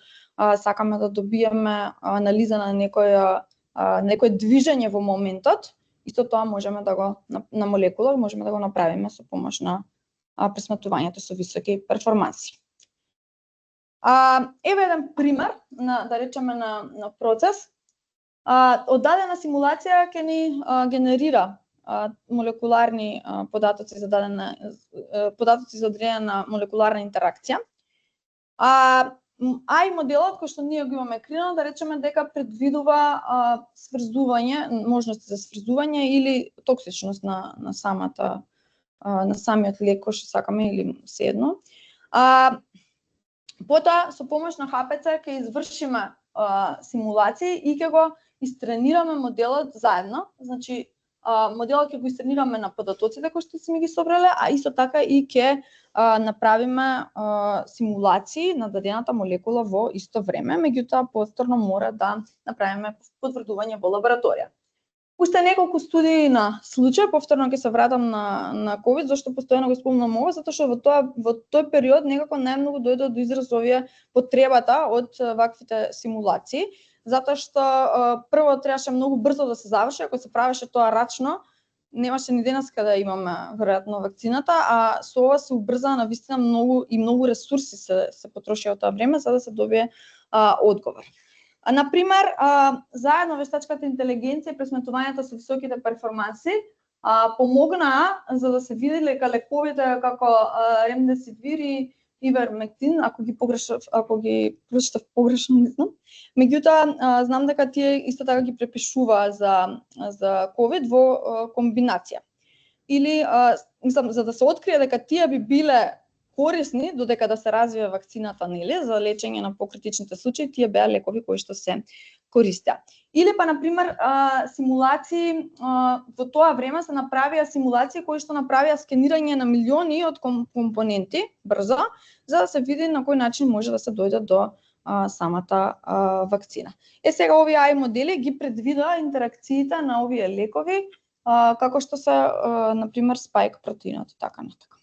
[SPEAKER 1] сакаме да добиеме анализа на некој движење во моментот, исто тоа можеме да го на молекула можеме да го направиме со помош на пресметувањето со високи перформанси. Еве еден пример на, да речеме, на процес. Од дадена симулација ќе ни генерира молекуларни податоци за дадена податоци за одредена молекуларна интеракција. И моделот кој што ние го имаме креирано, да речеме дека предвидува сврзување, можности за сврзување или токсичност на самиот лек кој што сакаме или седно. Потоа со помош на ХПЦ ќе извршиме симулации и ќе го истренираме моделот заедно. Значи моделот ќе го истренираме на податоците кои што сме ги собрале, а исто така и ќе направиме симулации на дадената молекула во исто време, меѓутоа повторно мора да направиме потврдување во лабораторија. Уште неколку студии на случај, повторно ќе се вратам на COVID, зашто постојано го спомнам ова, затоа што во тој период некако најмногу дојде до израз овие потребата од ваквите симулации, затоа што прво требаше многу брзо да се заврши, ако се правеше тоа рачно, немаше ни денеска да имаме веројатно вакцината, а со ова се убрза навистина многу ресурси се потрошија од тоа време за да се добие одговор. Например, заедно вештачката интелигенција и пресметувањето со високите перформанси помогнаа за да се види дека лековите како ремдесивир и ивермектин, ако ги прочитав погрешно, не знам. Меѓутоа, знам дека тие исто така ги препишува за COVID во комбинација. Или, мислам, за да се открие дека тие би биле корисни додека да се развие вакцината, нели, за лечење на покритичните случаи, тие беа лекови кои што се користеа. Или па, например, симулации, во тоа време се направија симулации кои што направија скенирање на милиони од компоненти брзо, за да се види на кој начин може да се дојде до самата вакцина. Сега овие AI модели ги предвидува интеракциите на овие лекови, како што се, например, спајк протеинот и така натака.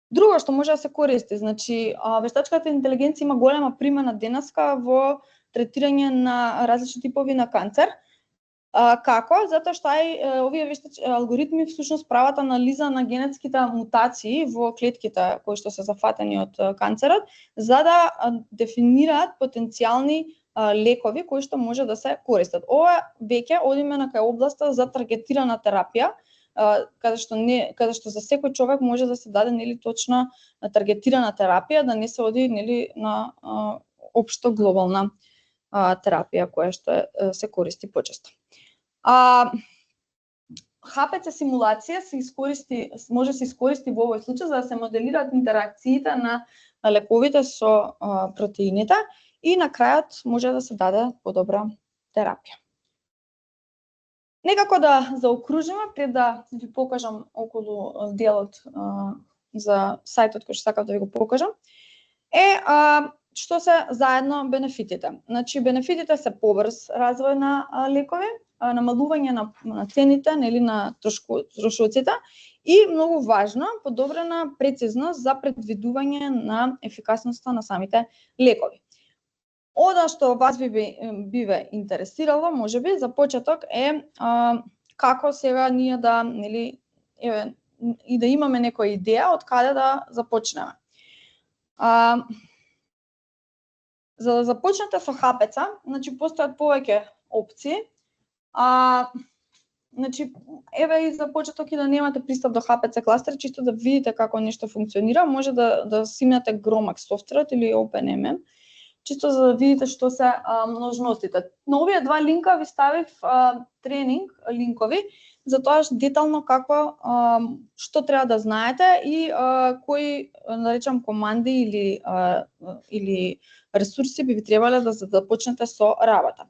[SPEAKER 1] Друго што може да се користи, значи, вештачката интелигенција има голема примена денеска во третирање на различни типови на канцер. Како? Затоа што овие алгоритми всушност прават анализа на генетските мутации во клетките кои што се зафатени од канцерот, за да дефинираат потенцијални лекови кои што може да се користат. Ова веќе одиме на кај областа за таргетирана терапија, каде што за секој човек може да се даде, нели, точна таргетирана терапија, да не се оди, нели, на општо глобална терапија која што се користи почесто. ХПЦ симулација може да се искористи во овој случај за да се моделираат интеракциите на лековите со протеините и на крајот може да се даде подобра терапија. Некако да заокружиме, пред да ви покажам околу делот за сајтот кој што сакав да ви го покажам, што се заедно бенефитите. Значи, бенефитите се побрз развој на лекови, намалување на цените, нели, на трошоците и многу важно, подобрена прецизност за предвидување на ефикасноста на самите лекови. Ода што вас би ве интересирало, можеби, за почеток како сега ние да, нели, и да имаме некоја идеја од каде да започнеме. За да започнете со ХПЦ, значи постојат повеќе опции. Значи, еве и за почеток и да немате пристап до ХПЦ кластер, чисто да видите како нешто функционира, може да симнете Gromax софтверот или OpenMM, чисто за да видите што се можностите. На овие два линка ви ставив тренинг линкови за тоа детално како што треба да знаете и кои, да речам, команди или ресурси би ви требале да започнете со работа.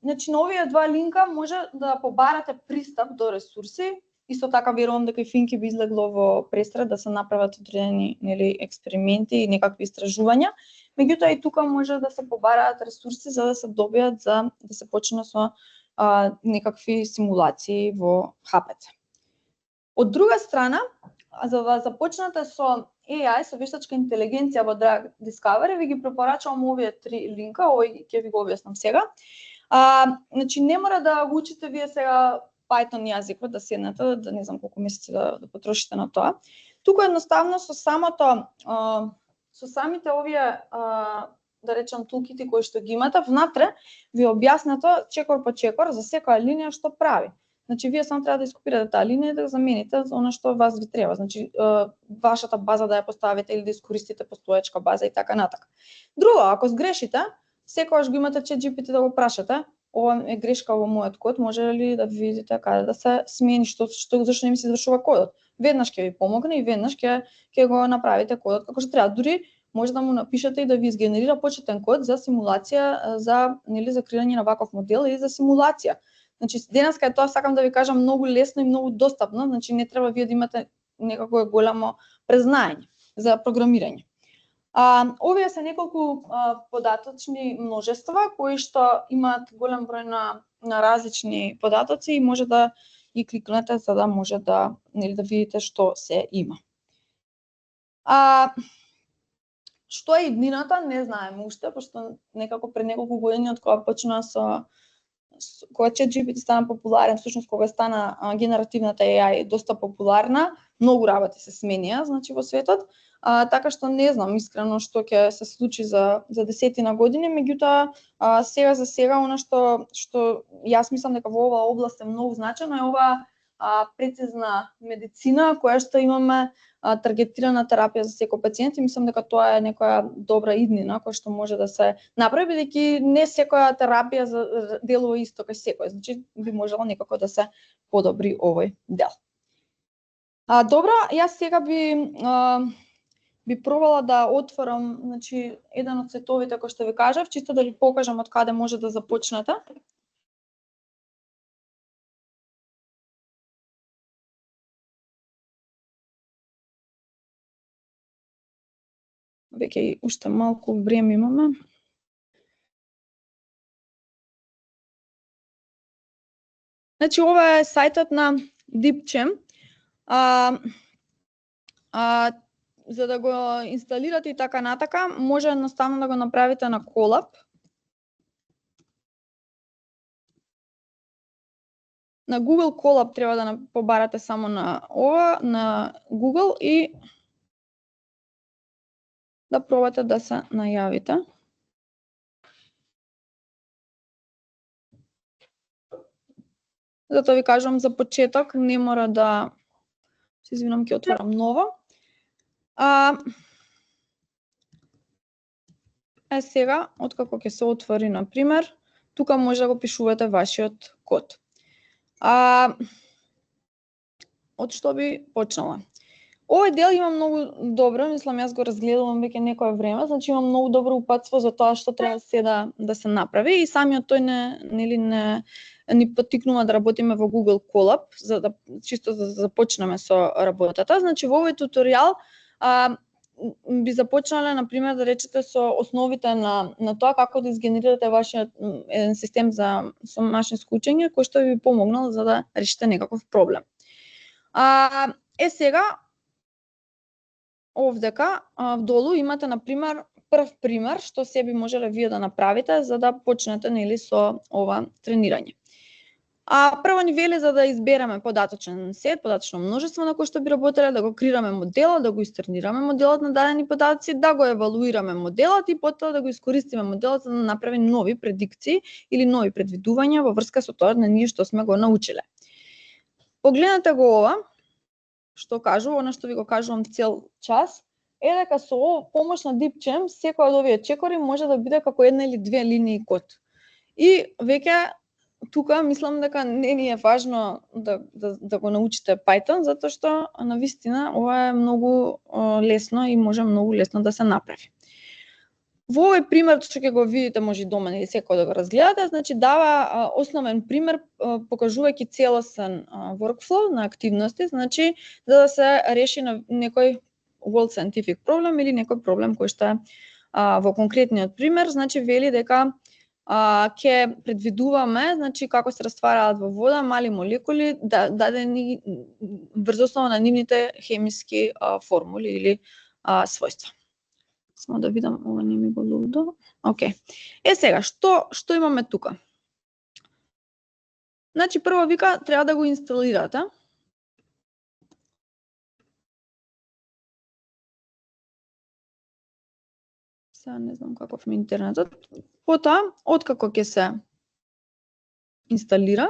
[SPEAKER 1] Значи, на овие два линка може да побарате пристап до ресурси. Исто така верувам дека и Финки би излегло во престрад да се направат одредени, нели, експерименти и некакви истражувања. Меѓутоа и тука може да се побараат ресурси за да се добијат за да се почне со некакви симулации во ХПЦ. Од друга страна, за да започнете со AI, со вештачка интелигенција во Drug Discovery, ви ги препорачувам овие три линка, овој ќе ви го објаснам сега. Значи, не мора да го учите вие сега Python јазикот, да седнете, да не знам колку месеци да потрошите на тоа. Тука едноставно со самите овие да речам тулкити кои што ги имате внатре, ви објаснато чекор по чекор за секоја линија што прави. Значи вие само треба да ископирате таа линија и да замените за она што вас ви треба. Значи вашата база да ја поставите или да искористите постоечка база и така натака. Друго, ако сгрешите, секогаш го имате ChatGPT да го прашате, ова е грешка во мојот код, може ли да видите каде да се смени, зашто не ми се извршува кодот. Веднаш ќе ви помогне и веднаш ќе го направите кодот како што треба. Дури може да му напишете и да ви изгенерира почетен код за симулација, за креирање на ваков модел или за симулација. Значи денеска е тоа, сакам да ви кажам, многу лесно и многу достапно, значи не треба вие да имате некако голямо презнаење за програмирање. Овие се неколку податочни множества кои што имаат голем број на различни податоци и може да ги кликнете за да може да видите што се има. Што е иднината, не знаеме уште, пошто некако пред неколку години од кога почна кога ChatGPT стана популарен, всушност кога стана генеративната AI доста популарна, многу работи се сменија, значи во светот, така што не знам искрено што ќе се случи за 10 години, меѓутоа сега за сега она што јас мислам дека во оваа област е многу значено е оваа прецизна медицина која што имаме таргетирана терапија за секој пациент и мислам дека тоа е некоја добра иднина која што може да се направи, бидејќи не секоја терапија делува исто кај секој, значи би можело некако да се подобри овој дел. Добро, јас сега би пробала да отворам, значи еден од сетовите кои што ви кажав, чисто да ви покажам од каде може да започнете. Веќе уште малку време имаме. Значи ова е сајтот на DeepChem. За да го инсталирате и така натака, може едноставно да го направите на Colab. На Google Colab треба да побарате само на ова, на Google и да пробате да се најавите. Затоа ви кажувам за почеток, не мора да се извинам, ќе отворам ново. Сега, откако ќе се отвори, например, тука може да го пишувате вашиот код. Од што би почнала? Овој дел има многу добро, мислам, јас го разгледувам веќе некое време, значи има многу добро упатство за тоа што треба се да се направи и самиот тој ни поттикнува да работиме во Google Colab, за да чисто да започнеме со работата. Значи во овој туторијал би започнале, например, да речете со основите на тоа како да изгенерирате вашиот еден систем со машинско учење кој што би помогнал за да решите некаков проблем. Сега овдека вдолу имате, например, прв пример што се би можеле вие да направите за да почнете со ова тренирање. Прво ни вели за да избереме податочен сет, податочно множество на кој што би работеле, да го креираме моделот, да го истренираме моделот на дадени податоци, да го евалуираме моделот и потоа да го искористиме моделот за да направиме нови предикции или нови предвидувања во врска со тоа на ние што сме го научиле. Погледнете го ова, што кажува, она што ви го кажувам цел час, е дека со помош на DeepChem секој од овие чекори може да биде како една или две линии код. И веќе тука мислам дека не ни е важно да го научите Python, затоа што навистина ова е многу лесно и може многу лесно да се направи. Во овој пример што ќе го видите може и дома или секој да го разгледате, значи дава основен пример покажувајќи целосен workflow на активности, значи да се реши на некој world scientific проблем или некој проблем кој што е во конкретниот пример, значи вели дека ќе предвидуваме, значи како се раствараат во вода мали молекули дадени врз основа на нивните хемиски формули или својства. Само да видам, ова не ми го луда. Океј. Сега, што имаме тука? Значи прво вика треба да го инсталирате. Сега не знам каков ми интернетот. Потоа, откако ќе се инсталира,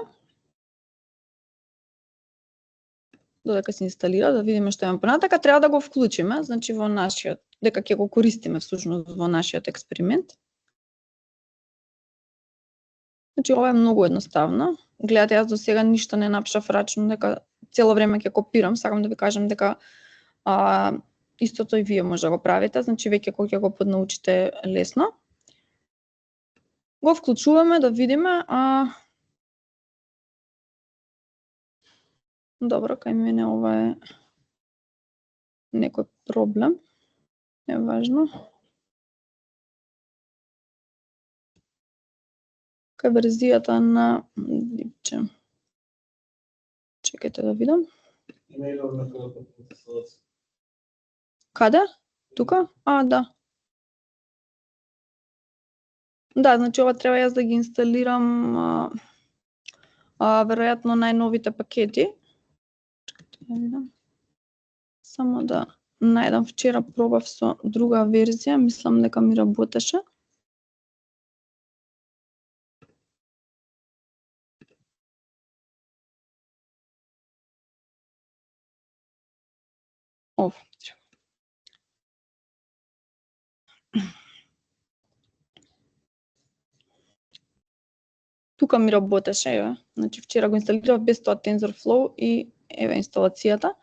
[SPEAKER 1] додека се инсталира, да видиме што имаме понатака, треба да го вклучиме, значи во нашиот, дека ќе го користиме всушност во нашиот експеримент. Значи ова е многу едноставно. Гледате, јас до сега ништо не напишав рачно, дека цело време ќе копирам, сакам да ви кажам дека истото и вие може да го правите, значи веќе кога ќе го поднаучите лесно. Го вклучуваме да видиме, добро, кај мене ова е некој проблем, е важно. Кај верзијата на Дипче. Чекајте да видам. Каде? Тука? Да. Да, значи ова треба јас да ги инсталирам веројатно најновите пакети. Чекајте да видам. Само да најдам, вчера пробав со друга верзија, мислам дека ми работеше. Ова. Тука ми работеше, еве. Значи вчера го инсталирав без тоа TensorFlow и еве инсталацијата.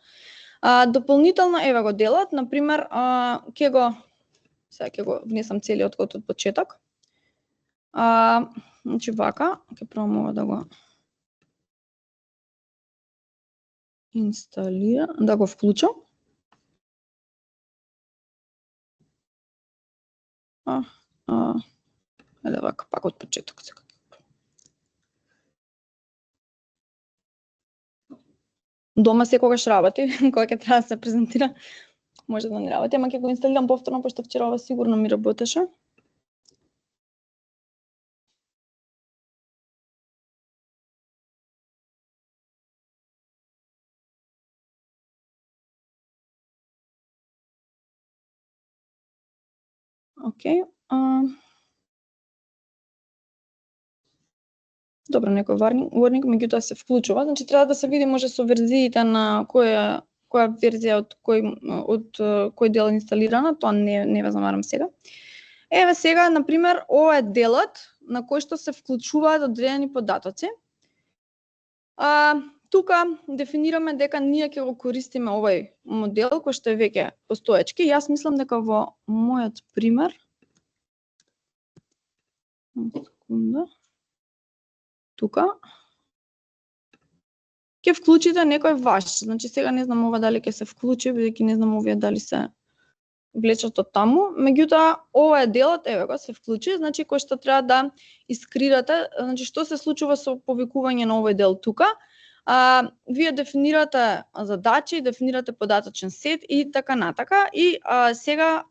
[SPEAKER 1] Дополнително еве го делот, на пример, сега ќе го внесам целиот код од почеток. Значи вака, ќе пробам да го инсталира, да го вклучам. Еле вака, пак од почеток сега. Дома секогаш работи, кога ќе треба да се презентира, може да не работи, ама ќе го инсталирам повторно, пошто вчера ова сигурно ми работеше. Океј. Добро, некој warning, меѓутоа се вклучува, значи треба да се види може со верзиите на која верзија од кој дел е инсталирана, тоа не ве замарам сега. Еве сега, на пример, ова е делот на кој што се вклучуваат одредени податоци. Тука дефинираме дека ние ќе го користиме овој модел кој што е веќе постоечки. Јас мислам дека во мојот пример тука ќе вклучите некој ваш. Значи сега не знам ова дали ќе се вклучи, бидејќи не знам овие дали се влечат од таму. Меѓутоа ова е делот, еве го се вклучи, значи кој што треба да искрирате, значи што се случува со повикување на овој дел тука. Вие дефинирате задачи, дефинирате податочен сет и така натака и сега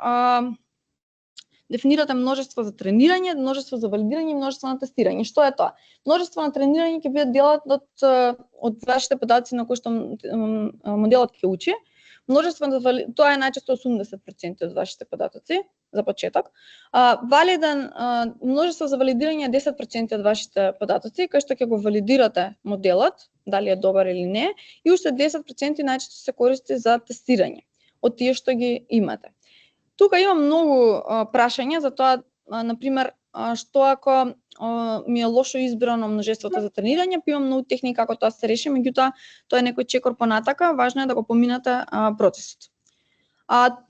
[SPEAKER 1] дефинирате множество за тренирање, множество за валидирање и множество на тестирање. Што е тоа? Множество на тренирање ќе биде делот од вашите податоци на кои што моделот ќе учи. Множество тоа е најчесто 80% од вашите податоци за почеток. Множество за валидирање е 10% од вашите податоци, кај што ќе го валидирате моделот, дали е добар или не, и уште 10% најчесто се користи за тестирање од тие што ги имате. Тука има многу прашања за тоа, на пример, што ако ми е лошо избрано множеството за тренирање, па имам многу техники како тоа се реши, меѓутоа тоа е некој чекор понатака, важно е да го поминате процесот.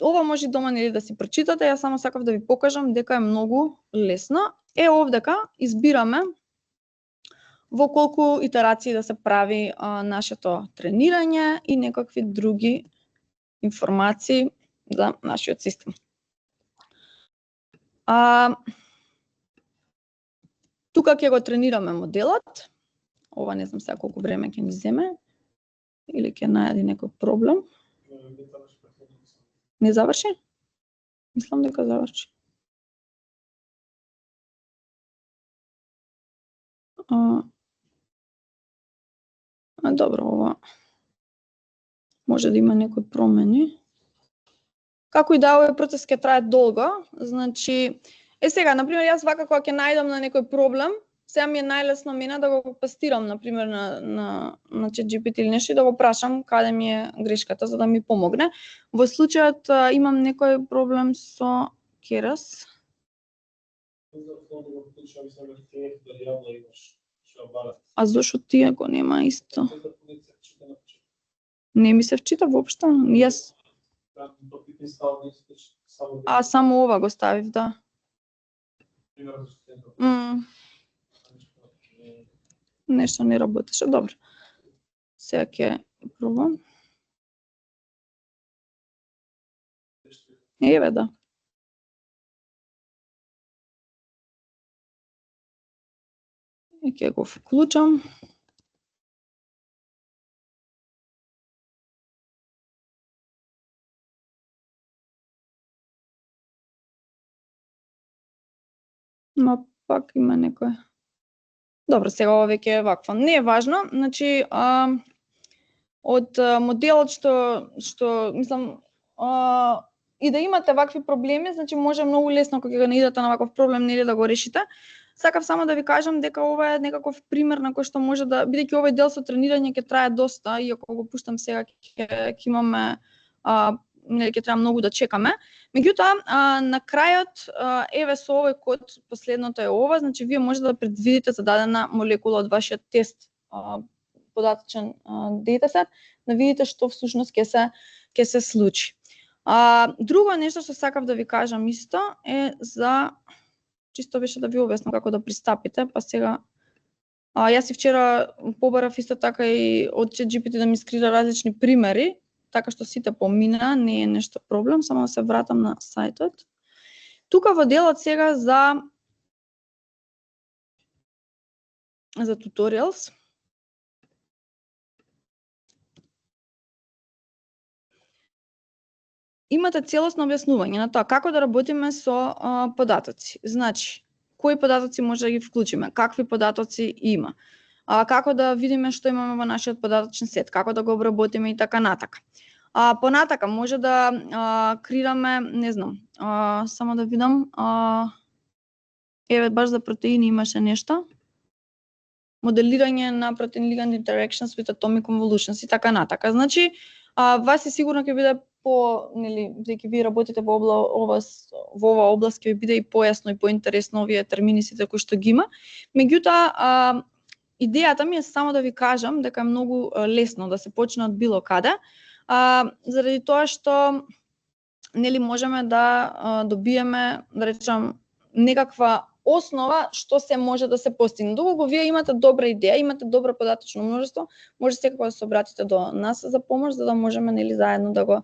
[SPEAKER 1] Ова може дома нели да си прочитате, јас само сакав да ви покажам дека е многу лесно. Овдека избираме во колку итерации да се прави нашето тренирање и некакви други информации за нашиот систем. Тука ќе го тренираме моделот. Ова не знам сега колку време ќе ни земе или ќе најде некој проблем. Не заврши? Мислам дека заврши. Добро, ова може да има некои промени. Како и да овој процес ќе трае долго, значи сега, например, јас вака кога ќе најдам на некој проблем, сега ми е најлесно мене да го пастирам, например, на ChatGPT или нешто и да го прашам каде ми е грешката, за да ми помогне. Во случајот имам некој проблем со Keras. А зошто тие го нема исто? Не ми се вчита воопшто. Јас само ова го ставив, да. Нешто не работеше, добро. Сега ќе пробам. Еве, да. И ќе го вклучам. Но пак има некој. Добро, сега ова веќе е вакво. Не е важно, значи од моделот што мислам и да имате вакви проблеми, значи може многу лесно кога ќе наидете на ваков проблем нели да го решите. Сакав само да ви кажам дека ова е некаков пример на кој што може да, бидејќи овој дел со тренирање ќе трае доста, иако го пуштам сега ќе имаме нели ќе треба многу да чекаме. Меѓутоа, на крајот еве со овој код, последното е ова, значи вие може да предвидите за дадена молекула од вашиот тест податочен дейтасет, да видите што всушност ќе се случи. Друго нешто што сакав да ви кажам исто е за чисто беше да ви објаснам како да пристапите, па сега јас и вчера побарав исто така и од ChatGPT да ми скрира различни примери, така што сите помина, не е нешто проблем, само да се вратам на сајтот. Тука во делот сега за tutorials. Имате целосно објаснување на тоа како да работиме со податоци. Значи, кои податоци може да ги вклучиме, какви податоци има, како да видиме што имаме во нашиот податочен сет, како да го обработиме и така натака. Понатака може да креираме, не знам, само да видам, еве баш за протеини имаше нешто. Моделирање на protein-ligand interactions with atomic convolutions и така натака. Значи, вас е сигурно ќе биде нели, бидејќи вие работите во оваа област, ќе ви биде и појасно и поинтересно овие термини сите кои што ги има. Меѓутоа, идејата ми е само да ви кажам дека е многу лесно да се почне од било каде, заради тоа што нели можеме да добиеме, да речам, некаква основа што се може да се постигне. Доколку вие имате добра идеја, имате добро податочно множество, може секако да се обратите до нас за помош, за да можеме нели заедно да го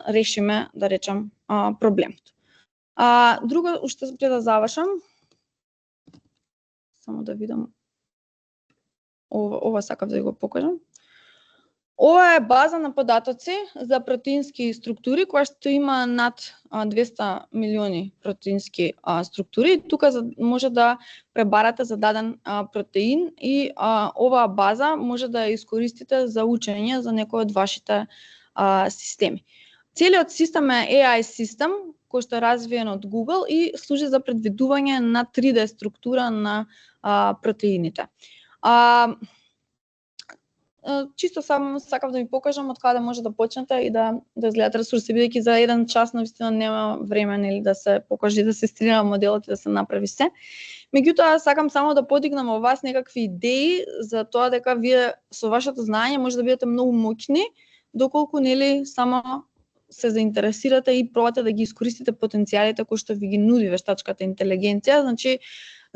[SPEAKER 1] решиме, да речам, проблемот. Друго, уште пред да завршам, само да видам, ова сакав да го покажам. Ова е база на податоци за протеински структури, која што има над 200 милиони протеински структури. Тука може да пребарате за даден протеин и оваа база може да ја искористите за учење за некој од вашите системи. Целиот систем е AI систем, кој што е развиен од Google и служи за предвидување на 3D структура на протеините. Чисто само сакав да ви покажам од каде може да почнете и да изгледате ресурси, бидејќи за еден час навистина нема време нели да се покаже, да се стрира моделот и да се направи се. Меѓутоа сакам само да подигнам во вас некакви идеи за тоа дека вие со вашето знаење може да бидете многу моќни, доколку нели само се заинтересирате и пробате да ги искористите потенцијалите кои што ви ги нуди вештачката интелигенција. Значи,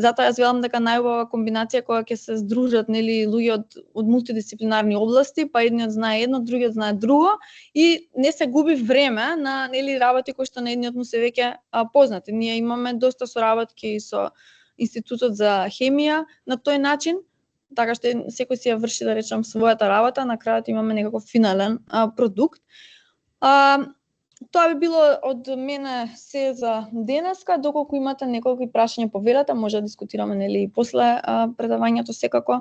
[SPEAKER 1] затоа јас велам дека најубава комбинација кога ќе се здружат нели луѓе од мултидисциплинарни области, па едниот знае едно, другиот знае друго и не се губи време на нели работи кои што на едниот му се веќе познати. Ние имаме доста соработки со Институтот за хемија на тој начин, така што секој си ја врши, да речам, својата работа, на крајот имаме некаков финален продукт. Тоа би било од мене се за денеска. Доколку имате неколку прашања, повелете, може да дискутираме нели и после предавањето секако.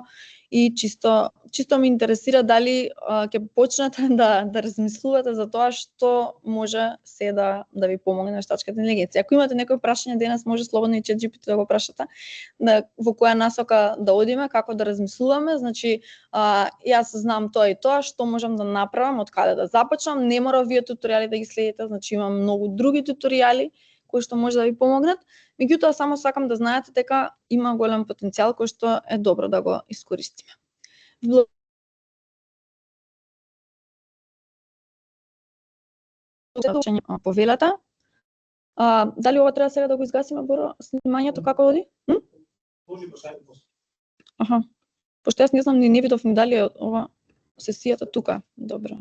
[SPEAKER 1] и чисто ме интересира дали ќе почнете да размислувате за тоа што може се да ви помогне на вештачката интелигенција. Ако имате некои прашања денес, може слободно и ChatGPT да го прашате, во која насока да одиме, како да размислуваме. Значи, јас знам тоа и тоа, што можам да направам, од каде да започнам. Не мора овие туторијали да ги следите, значи имам многу други туторијали кои што може да ви помогнат. Меѓутоа, само сакам да знаете дека има голем потенцијал кој што е добро да го искористиме. Повелата. Дали ова треба сега да го изгасиме, Боро, снимањето како оди?
[SPEAKER 2] Може посајте после.
[SPEAKER 1] Аха. Пошто јас не знам, не видов ни дали ова сесијата тука. Добро.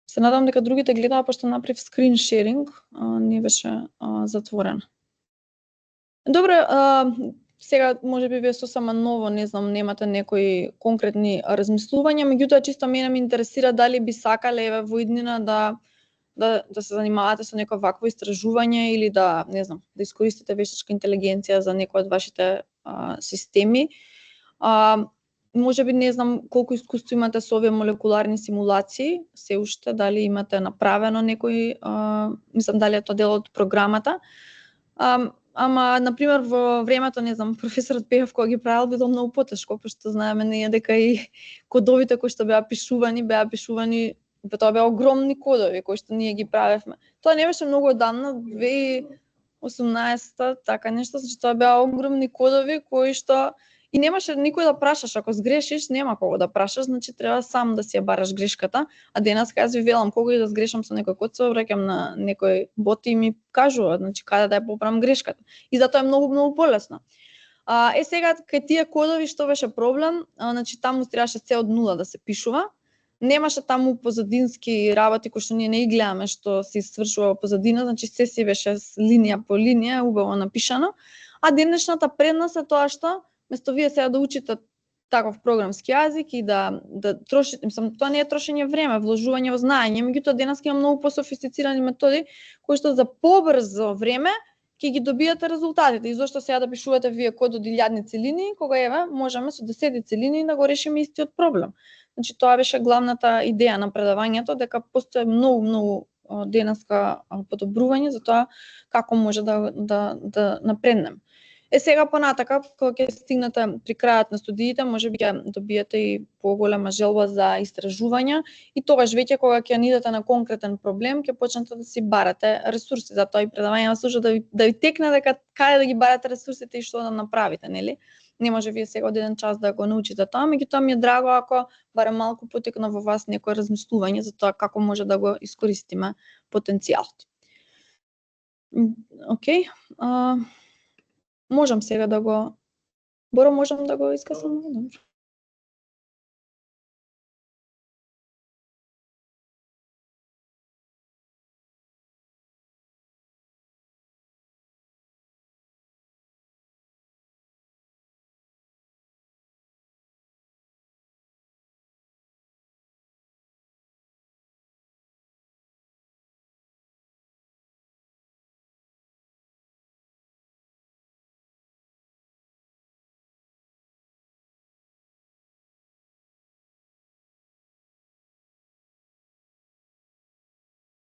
[SPEAKER 1] Се надам дека другите гледаа, пошто направив скрин шеринг, не беше затворен. Добро, сега може би вие сосема ново, не знам, немате некои конкретни размислувања, меѓутоа чисто мене ме интересира дали би сакале еве во иднина да се занимавате со некој вакво истражување или да, не знам, да искористите вештачка интелигенција за некој од вашите системи. Може би не знам колку искуство имате со овие молекуларни симулации, се уште дали имате направено некој, мислам дали е тоа дел од програмата. Ама, например, во времето, не знам, професорот Пејов кога ги правил, било многу потешко, пошто знаеме ние дека и кодовите кои што беа пишувани, тоа беа огромни кодови кои што ние ги правевме. Тоа не беше многу одамна, 2018-та, така нешто, значи тоа беа огромни кодови кои што и немаше никој да прашаш, ако сгрешиш, нема кого да прашаш, значи треба сам да си ја бараш грешката, а денес јас ви велам кога и да сгрешам со некој код, се обраќам на некој бот и ми кажува, значи каде да ја поправам грешката. И затоа е многу полесно. Сега кај тие кодови што беше проблем, значи таму требаше се од нула да се пишува. Немаше таму позадински работи кои што ние не ги гледаме што се свршува во позадина, значи се си беше линија по линија, убаво напишано. А денешната предност е тоа што место вие сега да учите таков програмски јазик и да трошите, мислам, тоа не е трошење време, вложување во знаење, меѓутоа денес има многу пософистицирани методи кои што за побрзо време ќе ги добиете резултатите. И зошто сега да пишувате вие код од илјадници линии, кога еве можеме со десетици линии да го решиме истиот проблем. Значи тоа беше главната идеја на предавањето, дека постои многу денеска подобрување за тоа како може да напреднем. Сега понатака, кога ќе стигнете при крајот на студиите, можеби ќе добиете и поголема желба за истражувања и тогаш веќе кога ќе идете на конкретен проблем, ќе почнете да си барате ресурси. Затоа и предавањето служат да ви текне дека каде да ги барате ресурсите и што да направите, нели? Не може вие сега од еден час да го научите тоа, меѓутоа ми е драго ако барем малку потекна во вас некое размислување за тоа како може да го искористиме потенцијалот. Океј. Можам сега да го... Боро, можам да го искасам? Добро.